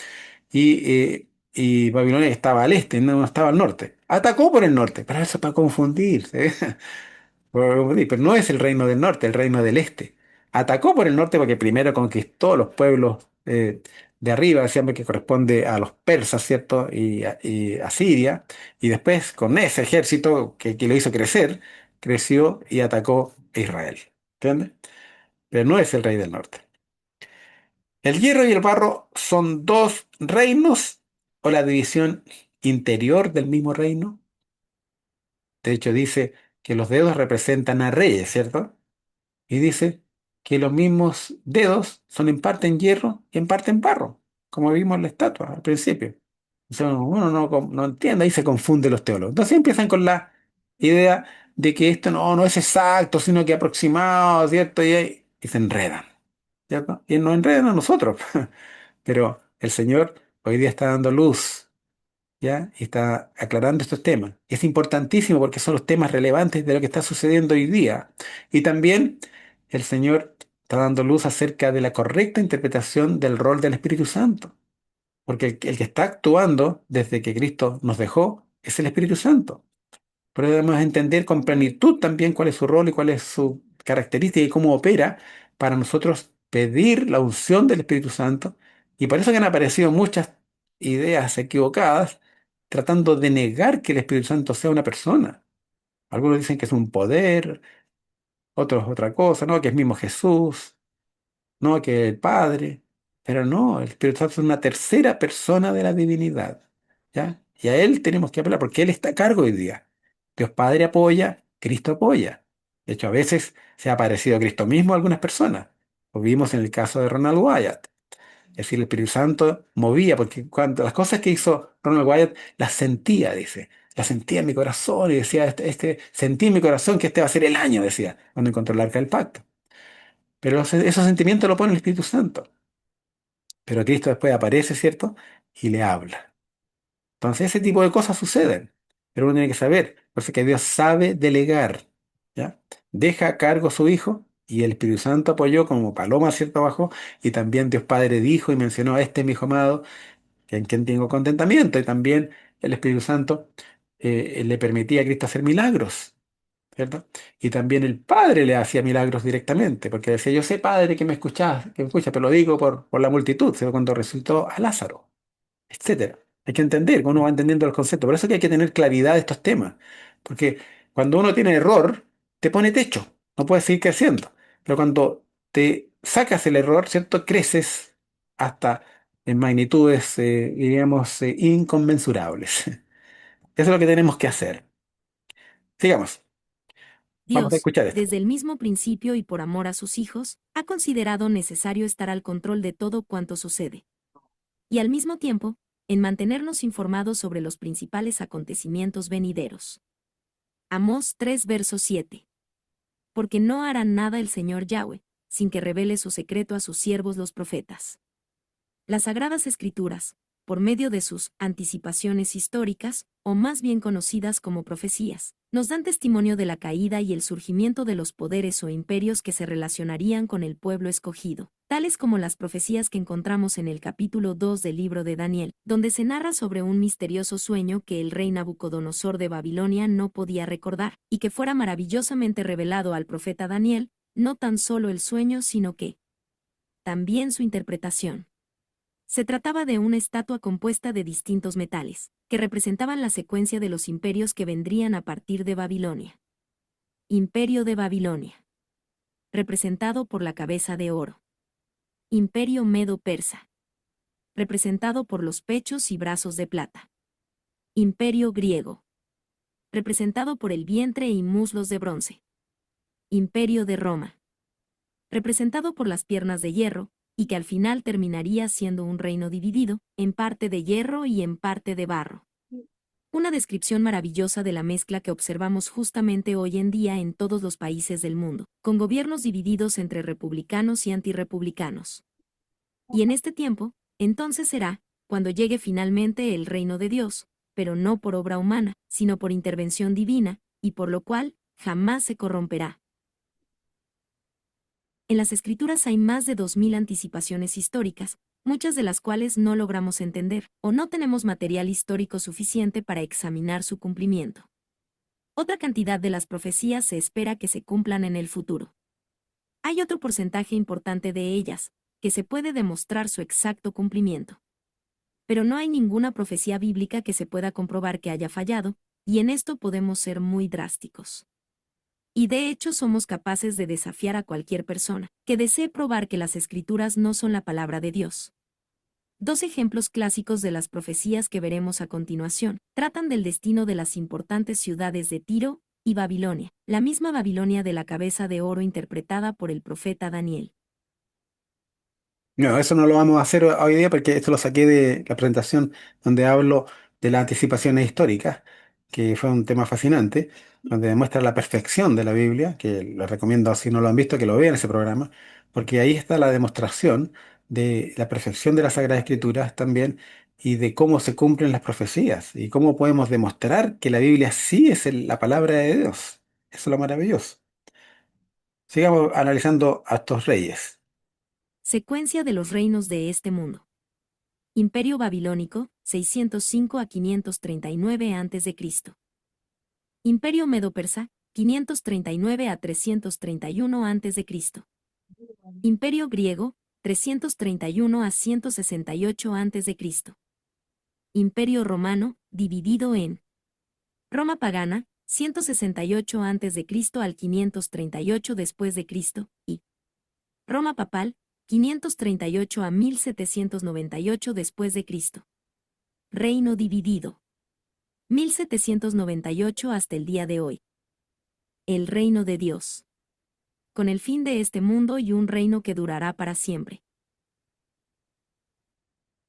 y Babilonia que estaba al este, no estaba al norte. Atacó por el norte, pero eso para confundir, ¿sí? Pero no es el reino del norte, el reino del este. Atacó por el norte porque primero conquistó los pueblos de arriba, siempre que corresponde a los persas, ¿cierto? Y a Siria. Y después, con ese ejército que lo hizo crecer, creció y atacó a Israel. ¿Entiendes? Pero no es el rey del norte. El hierro y el barro son dos reinos o la división interior del mismo reino. De hecho, dice que los dedos representan a reyes, ¿cierto? Y dice que los mismos dedos son en parte en hierro y en parte en barro, como vimos en la estatua al principio. O sea, uno no entiende, ahí se confunde los teólogos. Entonces empiezan con la idea de que esto no es exacto, sino que aproximado, ¿cierto? Y se enredan, ¿cierto? Y nos enredan a nosotros. Pero el Señor hoy día está dando luz, ¿ya? Y está aclarando estos temas. Es importantísimo porque son los temas relevantes de lo que está sucediendo hoy día. Y también el Señor está dando luz acerca de la correcta interpretación del rol del Espíritu Santo. Porque el que está actuando desde que Cristo nos dejó es el Espíritu Santo. Pero debemos entender con plenitud también cuál es su rol y cuál es su característica y cómo opera para nosotros pedir la unción del Espíritu Santo. Y por eso que han aparecido muchas ideas equivocadas tratando de negar que el Espíritu Santo sea una persona. Algunos dicen que es un poder, otros otra cosa, ¿no? Que es mismo Jesús, no que el Padre, pero no, el Espíritu Santo es una tercera persona de la divinidad, ¿ya? Y a Él tenemos que apelar porque Él está a cargo hoy día. Dios Padre apoya, Cristo apoya. De hecho, a veces se ha parecido a Cristo mismo a algunas personas. Lo vimos en el caso de Ronald Wyatt. Es decir, el Espíritu Santo movía, porque cuando las cosas que hizo Ronald Wyatt las sentía, dice. Las sentía en mi corazón y decía, sentí en mi corazón que este va a ser el año, decía, cuando encontró el arca del pacto. Pero esos sentimientos lo pone el Espíritu Santo. Pero Cristo después aparece, ¿cierto? Y le habla. Entonces ese tipo de cosas suceden. Pero uno tiene que saber. Por eso que Dios sabe delegar. ¿Ya? Deja a cargo a su Hijo y el Espíritu Santo apoyó como paloma, ¿cierto? Abajo. Y también Dios Padre dijo y mencionó, este es mi Hijo amado, en quien tengo contentamiento. Y también el Espíritu Santo le permitía a Cristo hacer milagros. ¿Cierto? Y también el Padre le hacía milagros directamente, porque decía, yo sé, Padre, que me escuchas, pero lo digo por la multitud, ¿cierto? Cuando resucitó a Lázaro, etcétera. Hay que entender, uno va entendiendo los conceptos. Por eso que hay que tener claridad de estos temas, porque cuando uno tiene error, te pone techo, no puedes seguir creciendo. Pero cuando te sacas el error, ¿cierto? Creces hasta en magnitudes, diríamos, inconmensurables. Eso es lo que tenemos que hacer. Sigamos, vamos a Dios, escuchar esto. desde el mismo principio y por amor a sus hijos, ha considerado necesario estar al control de todo cuanto sucede. Y al mismo tiempo, en mantenernos informados sobre los principales acontecimientos venideros. Amós 3 verso 7. porque no hará nada el Señor Yahweh, sin que revele su secreto a sus siervos los profetas. Las Sagradas Escrituras, por medio de sus anticipaciones históricas, o más bien conocidas como profecías, nos dan testimonio de la caída y el surgimiento de los poderes o imperios que se relacionarían con el pueblo escogido, tales como las profecías que encontramos en el capítulo 2 del libro de Daniel, donde se narra sobre un misterioso sueño que el rey Nabucodonosor de Babilonia no podía recordar, y que fuera maravillosamente revelado al profeta Daniel, no tan solo el sueño sino que también su interpretación. Se trataba de una estatua compuesta de distintos metales, que representaban la secuencia de los imperios que vendrían a partir de Babilonia. Imperio de Babilonia, representado por la cabeza de oro. Imperio Medo-Persa, representado por los pechos y brazos de plata. Imperio griego, representado por el vientre y muslos de bronce. Imperio de Roma, representado por las piernas de hierro, y que al final terminaría siendo un reino dividido, en parte de hierro y en parte de barro. Una descripción maravillosa de la mezcla que observamos justamente hoy en día en todos los países del mundo, con gobiernos divididos entre republicanos y antirrepublicanos. Y en este tiempo, entonces será, cuando llegue finalmente el reino de Dios, pero no por obra humana, sino por intervención divina, y por lo cual jamás se corromperá. En las Escrituras hay más de 2000 anticipaciones históricas, muchas de las cuales no logramos entender, o no tenemos material histórico suficiente para examinar su cumplimiento. Otra cantidad de las profecías se espera que se cumplan en el futuro. Hay otro porcentaje importante de ellas, que se puede demostrar su exacto cumplimiento. Pero no hay ninguna profecía bíblica que se pueda comprobar que haya fallado, y en esto podemos ser muy drásticos. Y de hecho somos capaces de desafiar a cualquier persona que desee probar que las Escrituras no son la palabra de Dios. Dos ejemplos clásicos de las profecías que veremos a continuación tratan del destino de las importantes ciudades de Tiro y Babilonia, la misma Babilonia de la cabeza de oro interpretada por el profeta Daniel. No, eso no lo vamos a hacer hoy día porque esto lo saqué de la presentación donde hablo de las anticipaciones históricas, que fue un tema fascinante, donde demuestra la perfección de la Biblia, que les recomiendo, si no lo han visto, que lo vean ese programa, porque ahí está la demostración de la perfección de las Sagradas Escrituras también y de cómo se cumplen las profecías y cómo podemos demostrar que la Biblia sí es la palabra de Dios. Eso es lo maravilloso. Sigamos analizando a estos reyes. Secuencia de los reinos de este mundo. Imperio Babilónico, 605 a 539 a.C. Imperio Medo-Persa, 539 a 331 a.C. Imperio Griego, 331 a 168 a.C. Imperio Romano, dividido en Roma pagana, 168 a.C. al 538 después de Cristo, y Roma papal, 538 a 1798 después de Cristo. Reino dividido. 1798 hasta el día de hoy. El reino de Dios. Con el fin de este mundo y un reino que durará para siempre.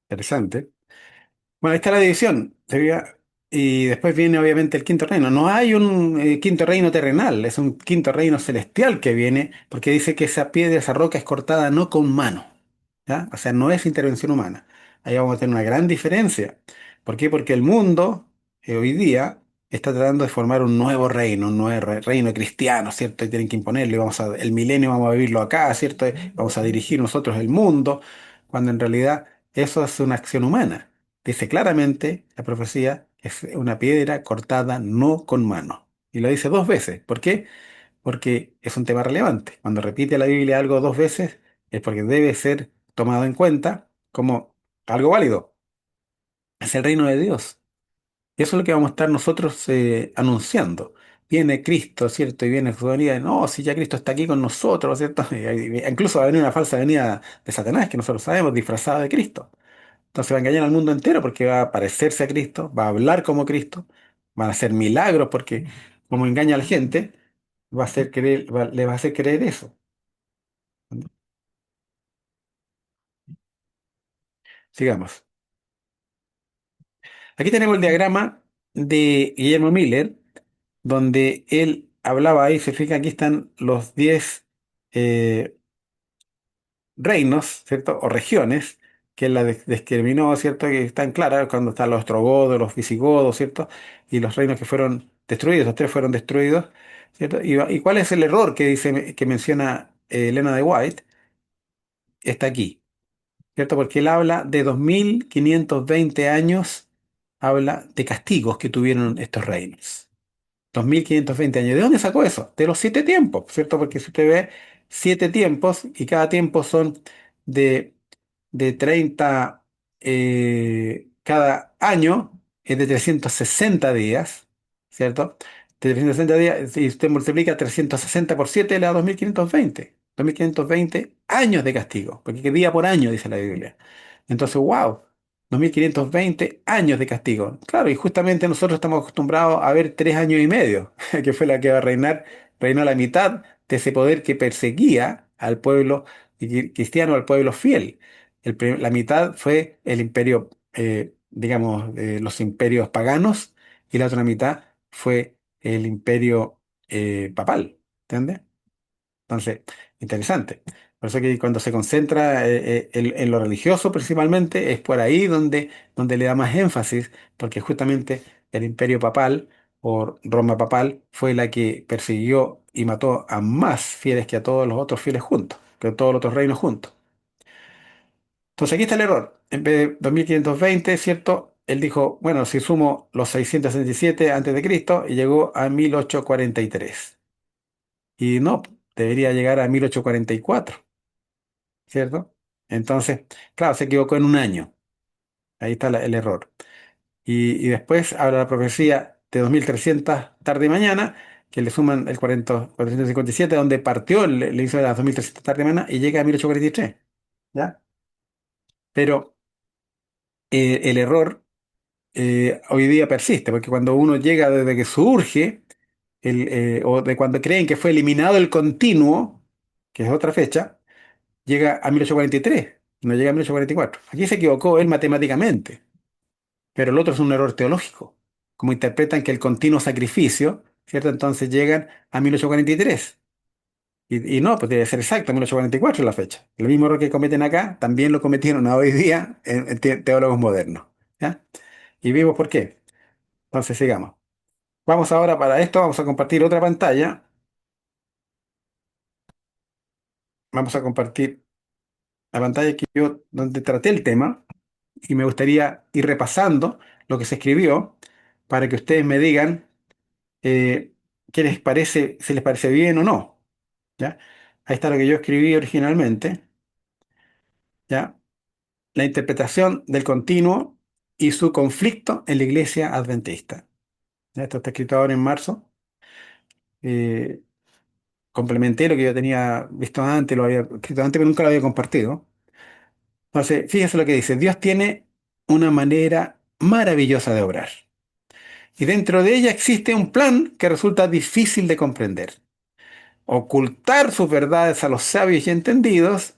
Interesante. Bueno, ahí está la división. Y después viene obviamente el quinto reino. No hay un quinto reino terrenal, es un quinto reino celestial que viene, porque dice que esa piedra, esa roca es cortada no con mano. ¿Ya? O sea, no es intervención humana. Ahí vamos a tener una gran diferencia. ¿Por qué? Porque el mundo hoy día está tratando de formar un nuevo reino, un nuevo reino cristiano, ¿cierto? Y tienen que imponerlo y el milenio vamos a vivirlo acá, ¿cierto? Vamos a dirigir nosotros el mundo, cuando en realidad eso es una acción humana. Dice claramente la profecía que es una piedra cortada no con mano. Y lo dice dos veces. ¿Por qué? Porque es un tema relevante. Cuando repite la Biblia algo dos veces es porque debe ser tomado en cuenta como algo válido. Es el reino de Dios. Y eso es lo que vamos a estar nosotros anunciando. Viene Cristo, ¿cierto? Y viene su venida. No, si ya Cristo está aquí con nosotros, ¿cierto? Incluso va a venir una falsa venida de Satanás que nosotros sabemos, disfrazada de Cristo. Entonces va a engañar al mundo entero porque va a parecerse a Cristo, va a hablar como Cristo, van a hacer milagros porque como engaña a la gente, va a hacer creer, le va a hacer creer eso. Sigamos. Aquí tenemos el diagrama de Guillermo Miller, donde él hablaba ahí, se fija, aquí están los 10 eh, reinos, ¿cierto? O regiones, que él la discriminó, ¿cierto? Que están claras cuando están los ostrogodos, los visigodos, ¿cierto? Y los reinos que fueron destruidos, los tres fueron destruidos, ¿cierto? Y cuál es el error que dice, que menciona Elena de White? Está aquí, ¿cierto? Porque él habla de 2520 años, habla de castigos que tuvieron estos reinos. 2520 años. ¿De dónde sacó eso? De los siete tiempos, ¿cierto? Porque si usted ve siete tiempos y cada tiempo son de, de 30, cada año es de 360 días, ¿cierto? De 360 días, si usted multiplica 360 por 7 le da 2520. 2520 años de castigo, porque que día por año, dice la Biblia. Entonces, wow. 2520 años de castigo. Claro, y justamente nosotros estamos acostumbrados a ver 3 años y medio, que fue la que va a reinar, reinó la mitad de ese poder que perseguía al pueblo cristiano, al pueblo fiel. La mitad fue el imperio, digamos, los imperios paganos, y la otra mitad fue el imperio papal. ¿Entiendes? Entonces, interesante. Por eso que cuando se concentra en lo religioso principalmente, es por ahí donde le da más énfasis, porque justamente el imperio papal o Roma papal fue la que persiguió y mató a más fieles que a todos los otros fieles juntos, que a todos los otros reinos juntos. Entonces aquí está el error. En vez de 2520, ¿cierto? Él dijo, bueno, si sumo los 667 antes de Cristo, y llegó a 1843. Y no, debería llegar a 1844, ¿cierto? Entonces, claro, se equivocó en un año. Ahí está el error. Y después habla la profecía de 2300 tarde y mañana, que le suman el 40, 457, donde partió, le hizo las 2300 tarde y mañana y llega a 1843. ¿Ya? Pero el error hoy día persiste, porque cuando uno llega desde que surge, o de cuando creen que fue eliminado el continuo, que es otra fecha, llega a 1843, no llega a 1844. Aquí se equivocó él matemáticamente, pero el otro es un error teológico. Como interpretan que el continuo sacrificio, ¿cierto? Entonces llegan a 1843. Y no, pues debe ser exacto, 1844 es la fecha. El mismo error que cometen acá, también lo cometieron hoy día en teólogos modernos. ¿Ya? Y vimos por qué. Entonces sigamos. Vamos ahora para esto, vamos a compartir otra pantalla. Vamos a compartir la pantalla que yo, donde traté el tema. Y me gustaría ir repasando lo que se escribió para que ustedes me digan qué les parece, si les parece bien o no. ¿Ya? Ahí está lo que yo escribí originalmente. ¿Ya? La interpretación del continuo y su conflicto en la iglesia adventista. ¿Ya? Esto está escrito ahora en marzo. Eh, Complementé lo que yo tenía visto antes, lo había escrito antes, pero nunca lo había compartido. Entonces, fíjese lo que dice. Dios tiene una manera maravillosa de obrar. Y dentro de ella existe un plan que resulta difícil de comprender. Ocultar sus verdades a los sabios y entendidos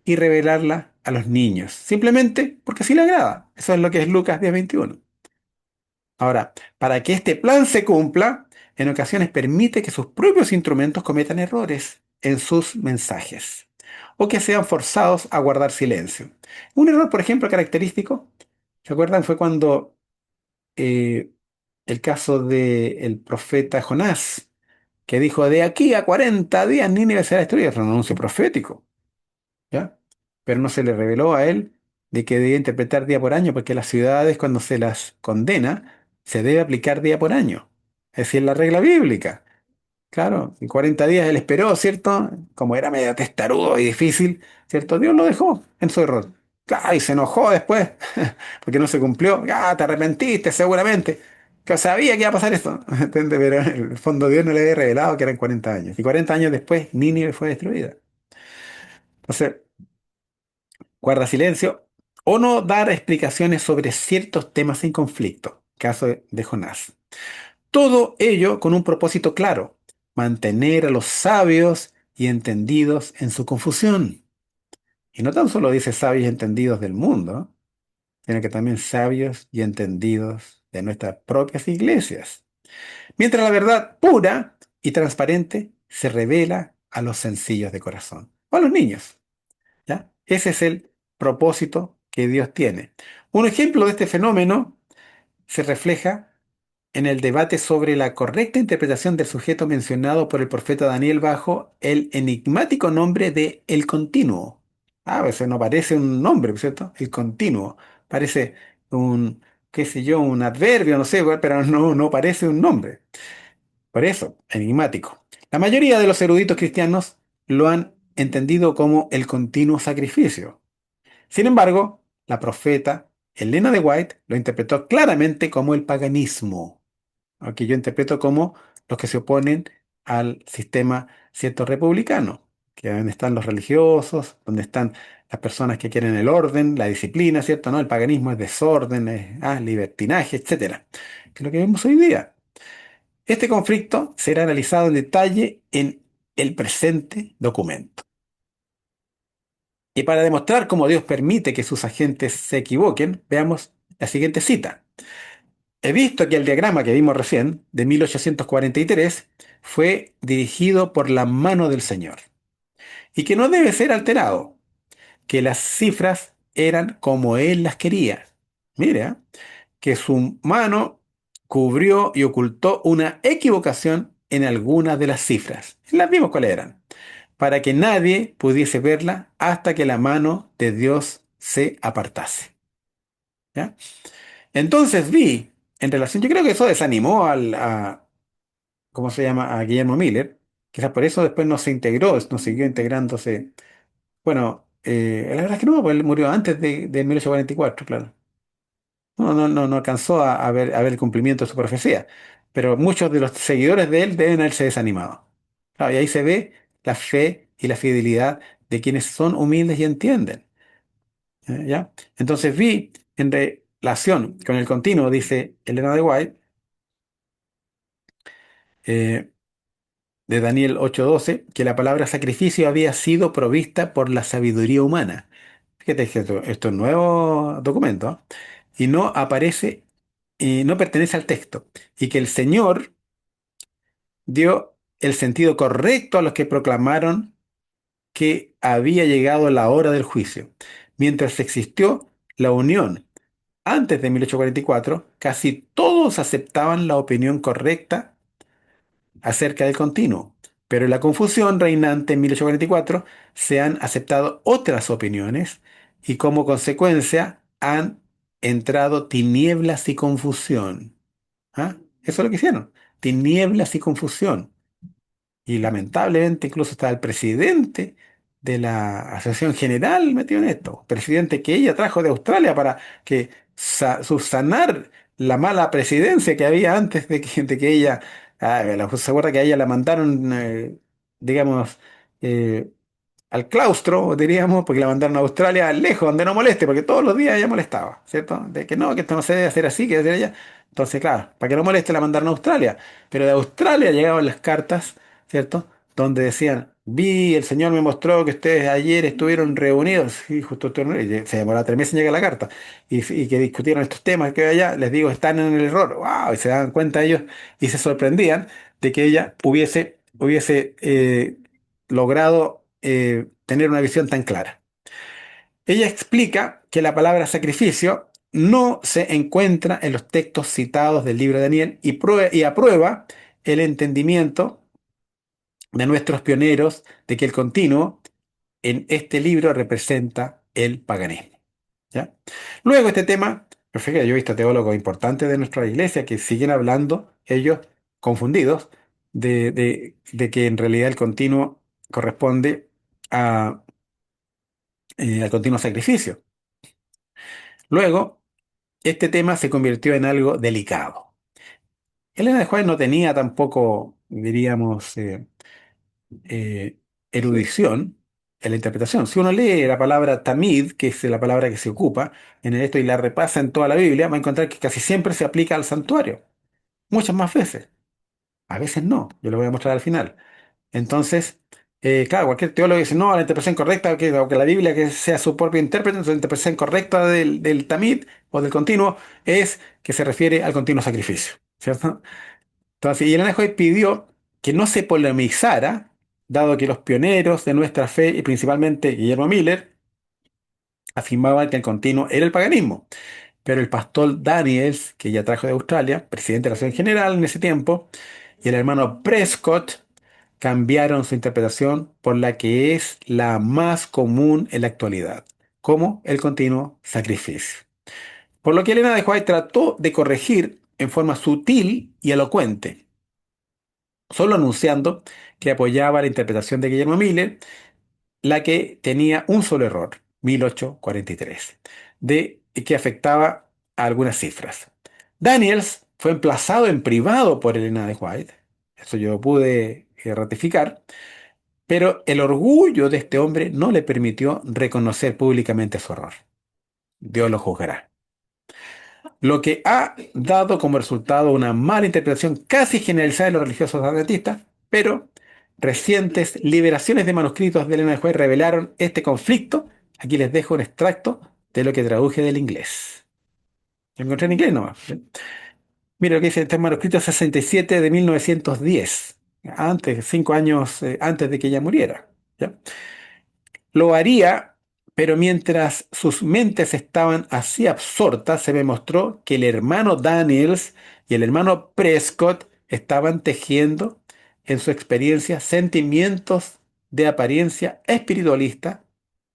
y revelarlas a los niños. Simplemente porque así le agrada. Eso es lo que es Lucas 10:21. Ahora, para que este plan se cumpla, en ocasiones permite que sus propios instrumentos cometan errores en sus mensajes o que sean forzados a guardar silencio. Un error, por ejemplo, característico, ¿se acuerdan? Fue cuando eh, el caso del profeta Jonás, que dijo, de aquí a 40 días Nínive será destruida. Fue un anuncio profético, ¿ya? Pero no se le reveló a él de que debía interpretar día por año, porque las ciudades, cuando se las condena, se debe aplicar día por año. Es decir, la regla bíblica. Claro, en 40 días él esperó, ¿cierto? Como era medio testarudo y difícil, ¿cierto? Dios lo dejó en su error. Claro, y se enojó después, porque no se cumplió. Ah, te arrepentiste seguramente. Que sabía que iba a pasar esto. ¿Entiendes? Pero en el fondo Dios no le había revelado que eran 40 años. Y 40 años después, Nínive fue destruida. Entonces, guarda silencio o no dar explicaciones sobre ciertos temas en conflicto. Caso de Jonás. Todo ello con un propósito claro: mantener a los sabios y entendidos en su confusión. Y no tan solo dice sabios y entendidos del mundo, sino que también sabios y entendidos de nuestras propias iglesias. Mientras la verdad pura y transparente se revela a los sencillos de corazón, o a los niños, ¿ya? Ese es el propósito que Dios tiene. Un ejemplo de este fenómeno se refleja en el debate sobre la correcta interpretación del sujeto mencionado por el profeta Daniel bajo el enigmático nombre de el continuo. Ah, pues eso no parece un nombre, ¿cierto? El continuo. Parece un, qué sé yo, un adverbio, no sé, pero no parece un nombre. Por eso, enigmático. La mayoría de los eruditos cristianos lo han entendido como el continuo sacrificio. Sin embargo, la profeta Elena de White lo interpretó claramente como el paganismo, que yo interpreto como los que se oponen al sistema cierto republicano, que donde están los religiosos, donde están las personas que quieren el orden, la disciplina, ¿cierto? ¿No? El paganismo es desorden, es libertinaje, etcétera, que es lo que vemos hoy día. Este conflicto será analizado en detalle en el presente documento. Y para demostrar cómo Dios permite que sus agentes se equivoquen, veamos la siguiente cita. He visto que el diagrama que vimos recién, de 1843, fue dirigido por la mano del Señor y que no debe ser alterado, que las cifras eran como Él las quería. Mira, que su mano cubrió y ocultó una equivocación en algunas de las cifras. Las vimos cuáles eran, para que nadie pudiese verla hasta que la mano de Dios se apartase. ¿Ya? Entonces vi, en relación, yo creo que eso desanimó ¿cómo se llama? A Guillermo Miller. Quizás por eso después no se integró, no siguió integrándose. Bueno, la verdad es que no, pues él murió antes de 1844, claro. No alcanzó a ver el cumplimiento de su profecía. Pero muchos de los seguidores de él deben haberse desanimado. Claro, y ahí se ve la fe y la fidelidad de quienes son humildes y entienden. ¿Ya? Entonces vi en relación con el continuo, dice Elena de White, eh, de Daniel 8:12, que la palabra sacrificio había sido provista por la sabiduría humana. Fíjate que esto es un nuevo documento, ¿ah? Y no aparece y no pertenece al texto. Y que el Señor dio el sentido correcto a los que proclamaron que había llegado la hora del juicio. Mientras existió la unión antes de 1844, casi todos aceptaban la opinión correcta acerca del continuo, pero en la confusión reinante en 1844 se han aceptado otras opiniones y como consecuencia han entrado tinieblas y confusión. ¿Ah? Eso es lo que hicieron, tinieblas y confusión. Y lamentablemente incluso está el presidente de la Asociación General metido en esto. Presidente que ella trajo de Australia para que subsanar la mala presidencia que había antes de que ella, se acuerda que a ella la mandaron, digamos, eh, al claustro, diríamos, porque la mandaron a Australia lejos, donde no moleste, porque todos los días ella molestaba, ¿cierto? De que no, que esto no se debe hacer así, que debe hacer allá. Entonces, claro, para que no moleste la mandaron a Australia. Pero de Australia llegaban las cartas, ¿cierto? Donde decían, vi, el Señor me mostró que ustedes ayer estuvieron reunidos, y justo estuvieron reunidos, y se demoró 3 meses en llegar la carta, y que discutieron estos temas que allá, les digo, están en el error, wow, y se dan cuenta ellos, y se sorprendían de que ella hubiese logrado tener una visión tan clara. Ella explica que la palabra sacrificio no se encuentra en los textos citados del libro de Daniel y aprueba el entendimiento de nuestros pioneros de que el continuo en este libro representa el paganismo. ¿Ya? Luego este tema, perfecto, yo he visto teólogos importantes de nuestra iglesia que siguen hablando, ellos confundidos, de que en realidad el continuo corresponde a, al continuo sacrificio. Luego, este tema se convirtió en algo delicado. Elena de White no tenía tampoco, diríamos, eh, erudición en la interpretación. Si uno lee la palabra tamid, que es la palabra que se ocupa en esto y la repasa en toda la Biblia, va a encontrar que casi siempre se aplica al santuario. Muchas más veces. A veces no. Yo lo voy a mostrar al final. Entonces, claro, cualquier teólogo dice, no, la interpretación correcta, que la Biblia que sea su propio intérprete, entonces la interpretación correcta del tamid o del continuo es que se refiere al continuo sacrificio, ¿cierto? Entonces, y Elena de White pidió que no se polemizara, dado que los pioneros de nuestra fe, y principalmente Guillermo Miller, afirmaban que el continuo era el paganismo. Pero el pastor Daniels, que ya trajo de Australia, presidente de la Asociación General en ese tiempo, y el hermano Prescott cambiaron su interpretación por la que es la más común en la actualidad, como el continuo sacrificio. Por lo que Elena de White trató de corregir en forma sutil y elocuente, solo anunciando que apoyaba la interpretación de Guillermo Miller, la que tenía un solo error, 1843, de que afectaba a algunas cifras. Daniels fue emplazado en privado por Elena de White, eso yo pude ratificar, pero el orgullo de este hombre no le permitió reconocer públicamente su error. Dios lo juzgará. Lo que ha dado como resultado una mala interpretación casi generalizada de los religiosos adventistas, pero recientes liberaciones de manuscritos de Elena de White revelaron este conflicto. Aquí les dejo un extracto de lo que traduje del inglés. Lo encontré en inglés nomás. ¿Sí? Mira lo que dice este manuscrito 67 de 1910, antes, 5 años antes de que ella muriera. ¿Ya? Lo haría, pero mientras sus mentes estaban así absortas, se me mostró que el hermano Daniels y el hermano Prescott estaban tejiendo en su experiencia sentimientos de apariencia espiritualista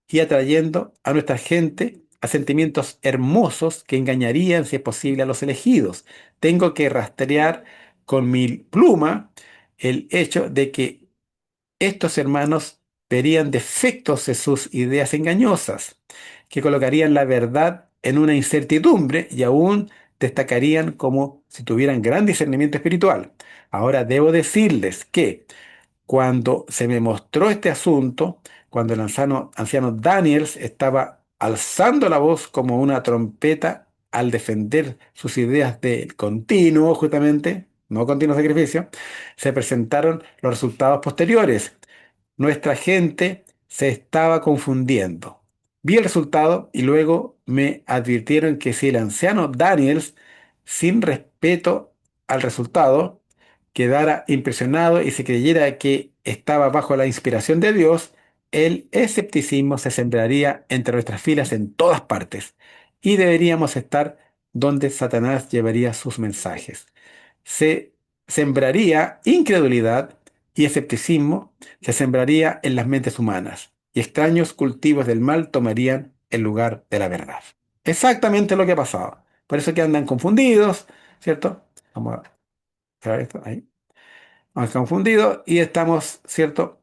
y atrayendo a nuestra gente a sentimientos hermosos que engañarían, si es posible, a los elegidos. Tengo que rastrear con mi pluma el hecho de que estos hermanos verían defectos en sus ideas engañosas, que colocarían la verdad en una incertidumbre y aún destacarían como si tuvieran gran discernimiento espiritual. Ahora debo decirles que cuando se me mostró este asunto, cuando el anciano Daniels estaba alzando la voz como una trompeta al defender sus ideas de continuo, justamente, no continuo sacrificio, se presentaron los resultados posteriores. Nuestra gente se estaba confundiendo. Vi el resultado y luego me advirtieron que si el anciano Daniels, sin respeto al resultado, quedara impresionado y se creyera que estaba bajo la inspiración de Dios, el escepticismo se sembraría entre nuestras filas en todas partes y deberíamos estar donde Satanás llevaría sus mensajes. Se sembraría incredulidad y escepticismo, se sembraría en las mentes humanas y extraños cultivos del mal tomarían el lugar de la verdad. Exactamente lo que ha pasado. Por eso que andan confundidos, ¿cierto? Vamos a cerrar esto ahí. Vamos confundidos y estamos, ¿cierto?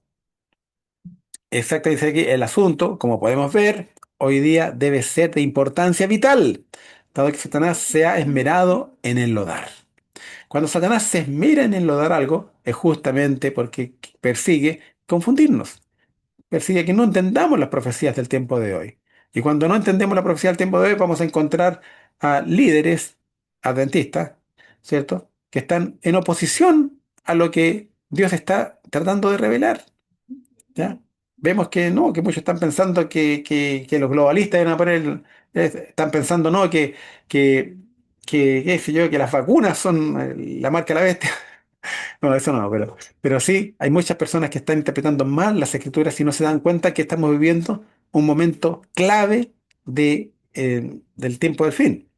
Exactamente aquí el asunto, como podemos ver, hoy día debe ser de importancia vital, dado que Satanás se ha esmerado en enlodar. Cuando Satanás se esmera en enlodar algo, es justamente porque persigue confundirnos, persigue que no entendamos las profecías del tiempo de hoy. Y cuando no entendemos la profecía del tiempo de hoy, vamos a encontrar a líderes adventistas, ¿cierto? Que están en oposición a lo que Dios está tratando de revelar, ¿ya? Vemos que no, que muchos están pensando que los globalistas van a poner, están pensando, no, que, qué sé yo, que las vacunas son la marca de la bestia. No, eso no, pero sí, hay muchas personas que están interpretando mal las escrituras y no se dan cuenta que estamos viviendo un momento clave del tiempo del fin.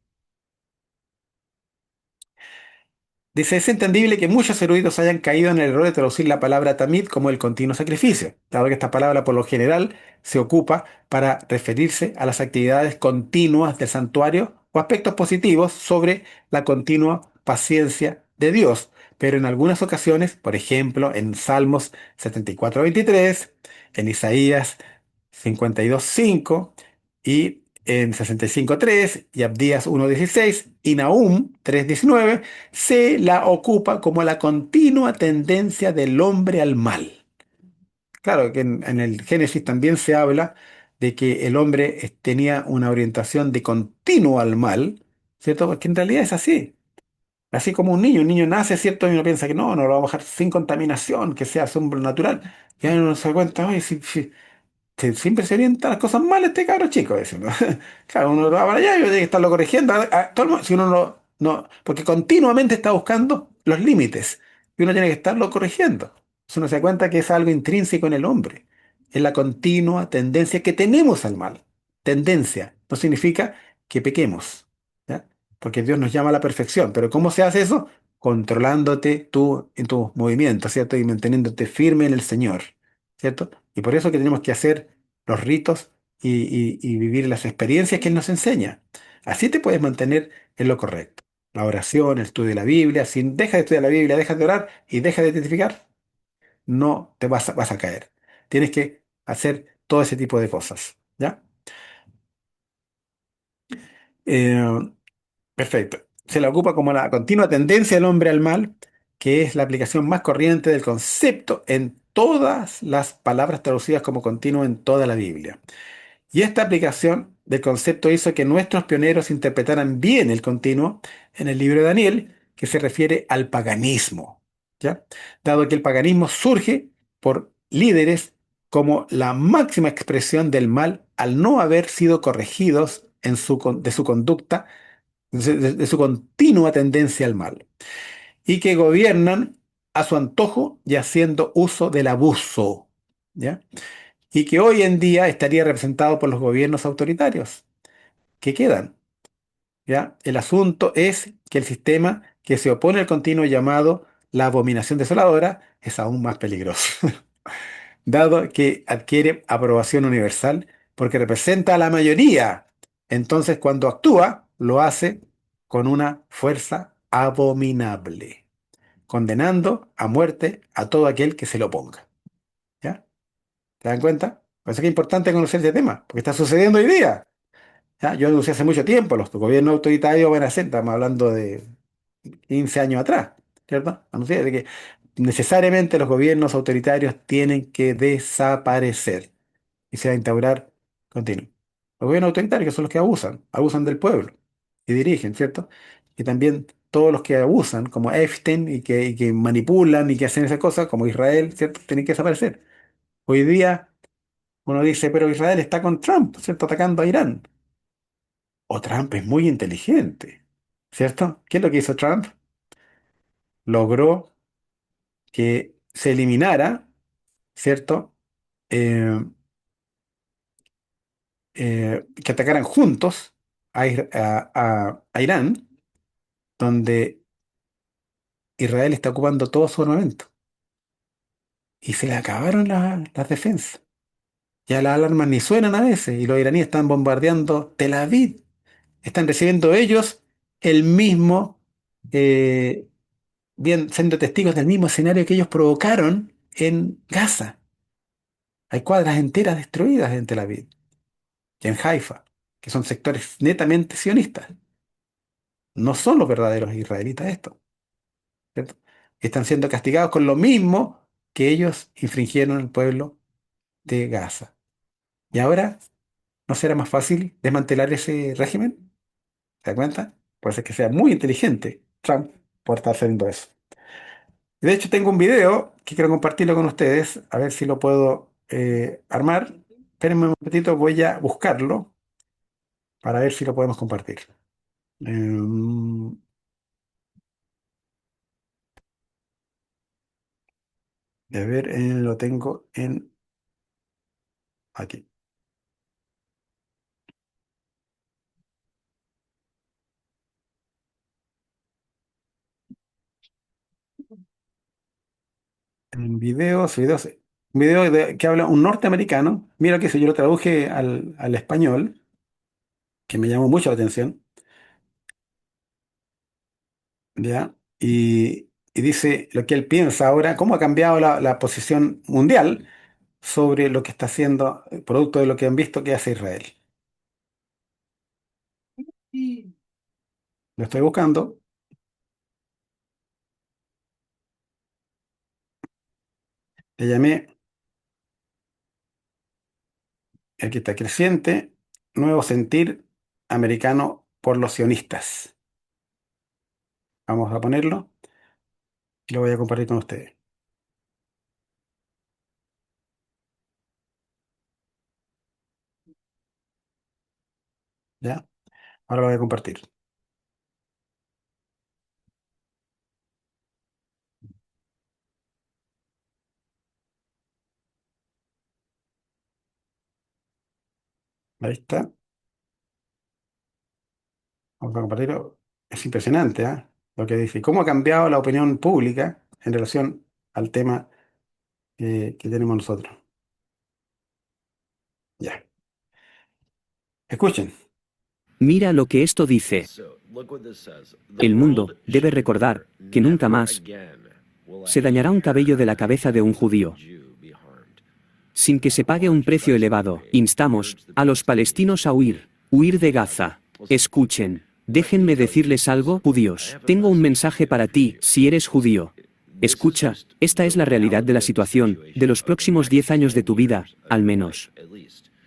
Dice, es entendible que muchos eruditos hayan caído en el error de traducir la palabra tamid como el continuo sacrificio, dado que esta palabra por lo general se ocupa para referirse a las actividades continuas del santuario o aspectos positivos sobre la continua paciencia de Dios. Pero en algunas ocasiones, por ejemplo, en Salmos 74:23, en Isaías 52:5 y en 65:3 y Abdías 1:16 y Nahum 3:19, se la ocupa como la continua tendencia del hombre al mal. Claro que en el Génesis también se habla de que el hombre tenía una orientación de continuo al mal, ¿cierto? Porque en realidad es así. Así como un niño nace, ¿cierto? Y uno piensa que no lo va a bajar sin contaminación, que sea asombro natural. Y ahí uno se da cuenta, oye, siempre se orientan las cosas mal este cabro chico, eso, ¿no? Claro, uno va para allá y tiene que estarlo corrigiendo. Todo el mundo, si uno no, porque continuamente está buscando los límites. y uno tiene que estarlo corrigiendo. Entonces uno se da cuenta que es algo intrínseco en el hombre. Es la continua tendencia que tenemos al mal. Tendencia. No significa que pequemos, ¿ya? Porque Dios nos llama a la perfección. Pero ¿cómo se hace eso? Controlándote tú en tus movimientos, ¿cierto? Y manteniéndote firme en el Señor, ¿cierto? Y por eso que tenemos que hacer los ritos y vivir las experiencias que Él nos enseña. Así te puedes mantener en lo correcto. La oración, el estudio de la Biblia, si dejas de estudiar la Biblia, dejas de orar y dejas de testificar, no te vas a caer. Tienes que hacer todo ese tipo de cosas, ¿ya? Eh, Perfecto. Se la ocupa como la continua tendencia del hombre al mal, que es la aplicación más corriente del concepto en todas las palabras traducidas como continuo en toda la Biblia. Y esta aplicación del concepto hizo que nuestros pioneros interpretaran bien el continuo en el libro de Daniel, que se refiere al paganismo, ¿ya? Dado que el paganismo surge por líderes como la máxima expresión del mal al no haber sido corregidos de su conducta, de su continua tendencia al mal, y que gobiernan a su antojo y haciendo uso del abuso, ¿ya? Y que hoy en día estaría representado por los gobiernos autoritarios que quedan, ¿ya? El asunto es que el sistema que se opone al continuo llamado la abominación desoladora es aún más peligroso, dado que adquiere aprobación universal porque representa a la mayoría. Entonces, cuando actúa, lo hace con una fuerza abominable, condenando a muerte a todo aquel que se lo oponga, ¿ya? ¿Te dan cuenta? Por eso que es importante conocer este tema, porque está sucediendo hoy día. ¿Ya? Yo anuncié hace mucho tiempo, los gobiernos autoritarios van a ser, estamos hablando de 15 años atrás, ¿cierto? Anuncié de que necesariamente los gobiernos autoritarios tienen que desaparecer y se va a instaurar continuo. Los gobiernos autoritarios que son los que abusan del pueblo y dirigen, ¿cierto? Y también todos los que abusan, como Epstein, y que manipulan y que hacen esas cosas, como Israel, ¿cierto? Tienen que desaparecer. Hoy día uno dice, pero Israel está con Trump, ¿cierto? Atacando a Irán. O Trump es muy inteligente, ¿cierto? ¿Qué es lo que hizo Trump? Logró que se eliminara, ¿cierto? Eh, que atacaran juntos a Irán, donde Israel está ocupando todo su armamento. Y se le acabaron las defensas. Ya las alarmas ni suenan a veces, y los iraníes están bombardeando Tel Aviv. Están recibiendo ellos el mismo, eh, bien, siendo testigos del mismo escenario que ellos provocaron en Gaza. Hay cuadras enteras destruidas en Tel Aviv y en Haifa, que son sectores netamente sionistas. No son los verdaderos israelitas estos, ¿cierto? Están siendo castigados con lo mismo que ellos infringieron al pueblo de Gaza. Y ahora, ¿no será más fácil desmantelar ese régimen? ¿Te das cuenta? Puede ser que sea muy inteligente Trump por estar haciendo eso. De hecho, tengo un video que quiero compartirlo con ustedes, a ver si lo puedo armar. Espérenme un momentito, voy a buscarlo para ver si lo podemos compartir. Em, a ver, lo tengo en aquí. En un video que habla un norteamericano. Mira que si yo lo traduje al español, que me llamó mucho la atención, ¿ya? Y dice lo que él piensa ahora, cómo ha cambiado la posición mundial sobre lo que está haciendo, producto de lo que han visto que hace Israel. Lo estoy buscando. Le llamé, aquí está, creciente, nuevo sentir americano por los sionistas. Vamos a ponerlo y lo voy a compartir con ustedes. ¿Ya? Ahora lo voy a compartir. Ahí está. Vamos a compartirlo. Es impresionante, ¿ah? Lo que dice. ¿Cómo ha cambiado la opinión pública en relación al tema que tenemos nosotros? Ya. Escuchen. Mira lo que esto dice. El mundo debe recordar que nunca más se dañará un cabello de la cabeza de un judío sin que se pague un precio elevado. Instamos a los palestinos a huir de Gaza. Escuchen, déjenme decirles algo, judíos. Tengo un mensaje para ti, si eres judío. Escucha, esta es la realidad de la situación, de los próximos 10 años de tu vida, al menos.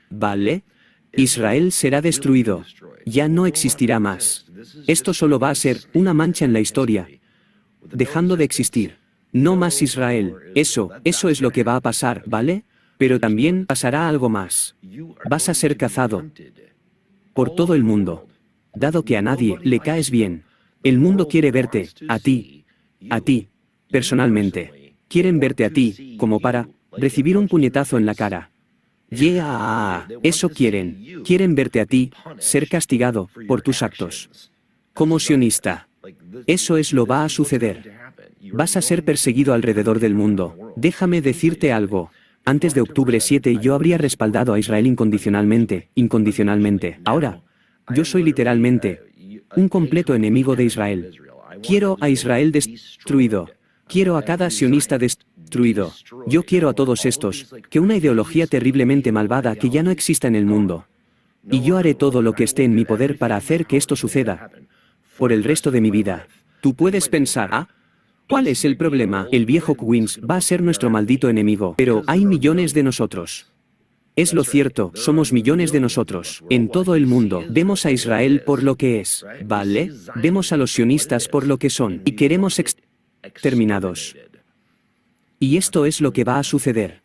¿Vale? Israel será destruido. Ya no existirá más. Esto solo va a ser una mancha en la historia, dejando de existir. No más Israel. Eso es lo que va a pasar, ¿vale? Pero también pasará algo más. Vas a ser cazado por todo el mundo. Dado que a nadie le caes bien, el mundo quiere verte, a ti, personalmente. Quieren verte a ti, como para recibir un puñetazo en la cara. Yeah, eso quieren. Quieren verte a ti, ser castigado por tus actos. Como sionista. Eso es lo va a suceder. Vas a ser perseguido alrededor del mundo. Déjame decirte algo. Antes de octubre 7 yo habría respaldado a Israel incondicionalmente. Ahora, yo soy literalmente un completo enemigo de Israel. Quiero a Israel destruido. Quiero a cada sionista destruido. Yo quiero a todos estos, que una ideología terriblemente malvada que ya no exista en el mundo. Y yo haré todo lo que esté en mi poder para hacer que esto suceda. Por el resto de mi vida. Tú puedes pensar, ¿cuál es el problema? El viejo Queens va a ser nuestro maldito enemigo, pero hay millones de nosotros. Es lo cierto, somos millones de nosotros. En todo el mundo, vemos a Israel por lo que es, ¿vale? Vemos a los sionistas por lo que son, y queremos exterminados. Y esto es lo que va a suceder.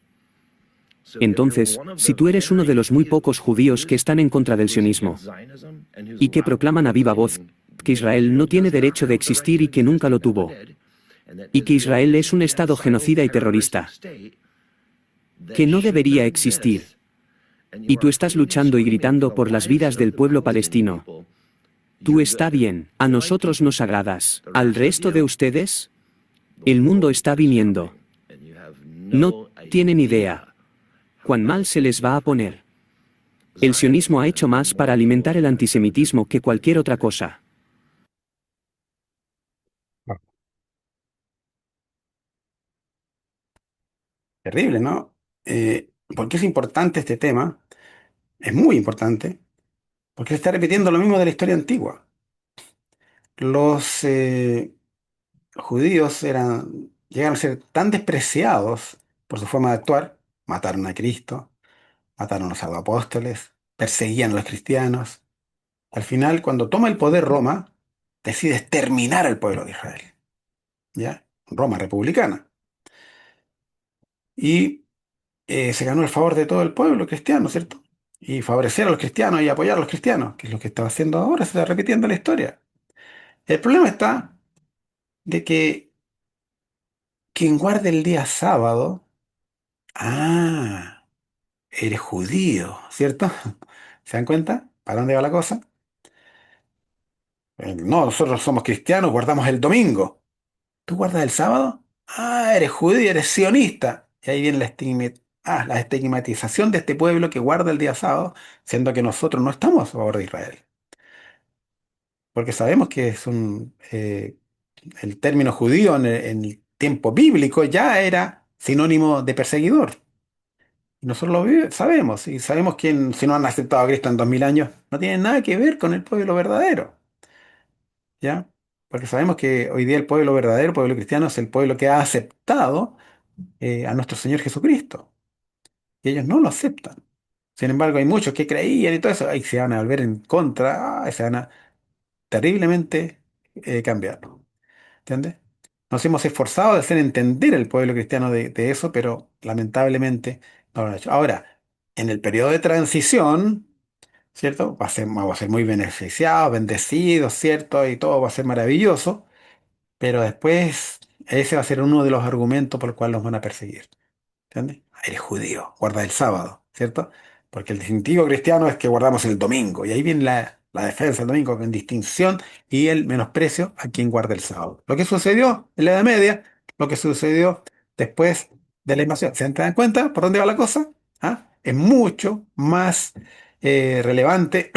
Entonces, si tú eres uno de los muy pocos judíos que están en contra del sionismo, y que proclaman a viva voz que Israel no tiene derecho de existir y que nunca lo tuvo, y que Israel es un estado genocida y terrorista, que no debería existir, y tú estás luchando y gritando por las vidas del pueblo palestino, tú está bien, a nosotros nos agradas, al resto de ustedes, el mundo está viniendo. No tienen idea cuán mal se les va a poner. El sionismo ha hecho más para alimentar el antisemitismo que cualquier otra cosa. Terrible, ¿no? ¿Por qué es importante este tema? Es muy importante, porque se está repitiendo lo mismo de la historia antigua. Los judíos llegaron a ser tan despreciados por su forma de actuar, mataron a Cristo, mataron a los apóstoles, perseguían a los cristianos. Al final, cuando toma el poder Roma, decide exterminar al pueblo de Israel, ¿ya? Roma republicana. Y se ganó el favor de todo el pueblo cristiano, ¿cierto? Y favorecer a los cristianos y apoyar a los cristianos, que es lo que está haciendo ahora, se está repitiendo la historia. El problema está de que quien guarde el día sábado, ah, eres judío, ¿cierto? ¿Se dan cuenta? ¿Para dónde va la cosa? No, nosotros somos cristianos, guardamos el domingo. ¿Tú guardas el sábado? Ah, eres judío, eres sionista. Y ahí viene la estigmatización de este pueblo que guarda el día sábado, siendo que nosotros no estamos a favor de Israel. Porque sabemos que el término judío en el tiempo bíblico ya era sinónimo de perseguidor. Y nosotros sabemos, y sabemos que si no han aceptado a Cristo en 2000 años, no tienen nada que ver con el pueblo verdadero, ¿ya? Porque sabemos que hoy día el pueblo verdadero, el pueblo cristiano, es el pueblo que ha aceptado a nuestro Señor Jesucristo. Y ellos no lo aceptan. Sin embargo, hay muchos que creían y todo eso, y se van a volver en contra, se van a terriblemente cambiar. ¿Entiendes? Nos hemos esforzado de hacer entender al pueblo cristiano de eso, pero lamentablemente no lo han hecho. Ahora, en el periodo de transición, ¿cierto? Vamos a ser muy beneficiados, bendecidos, ¿cierto? Y todo va a ser maravilloso, pero después ese va a ser uno de los argumentos por los cuales nos van a perseguir. ¿Entiendes? Eres judío, guarda el sábado, ¿cierto? porque el distintivo cristiano es que guardamos el domingo, y ahí viene la defensa del domingo con distinción y el menosprecio a quien guarda el sábado. Lo que sucedió en la Edad Media, lo que sucedió después de la invasión. ¿Se dan cuenta por dónde va la cosa? ¿Ah? Es mucho más relevante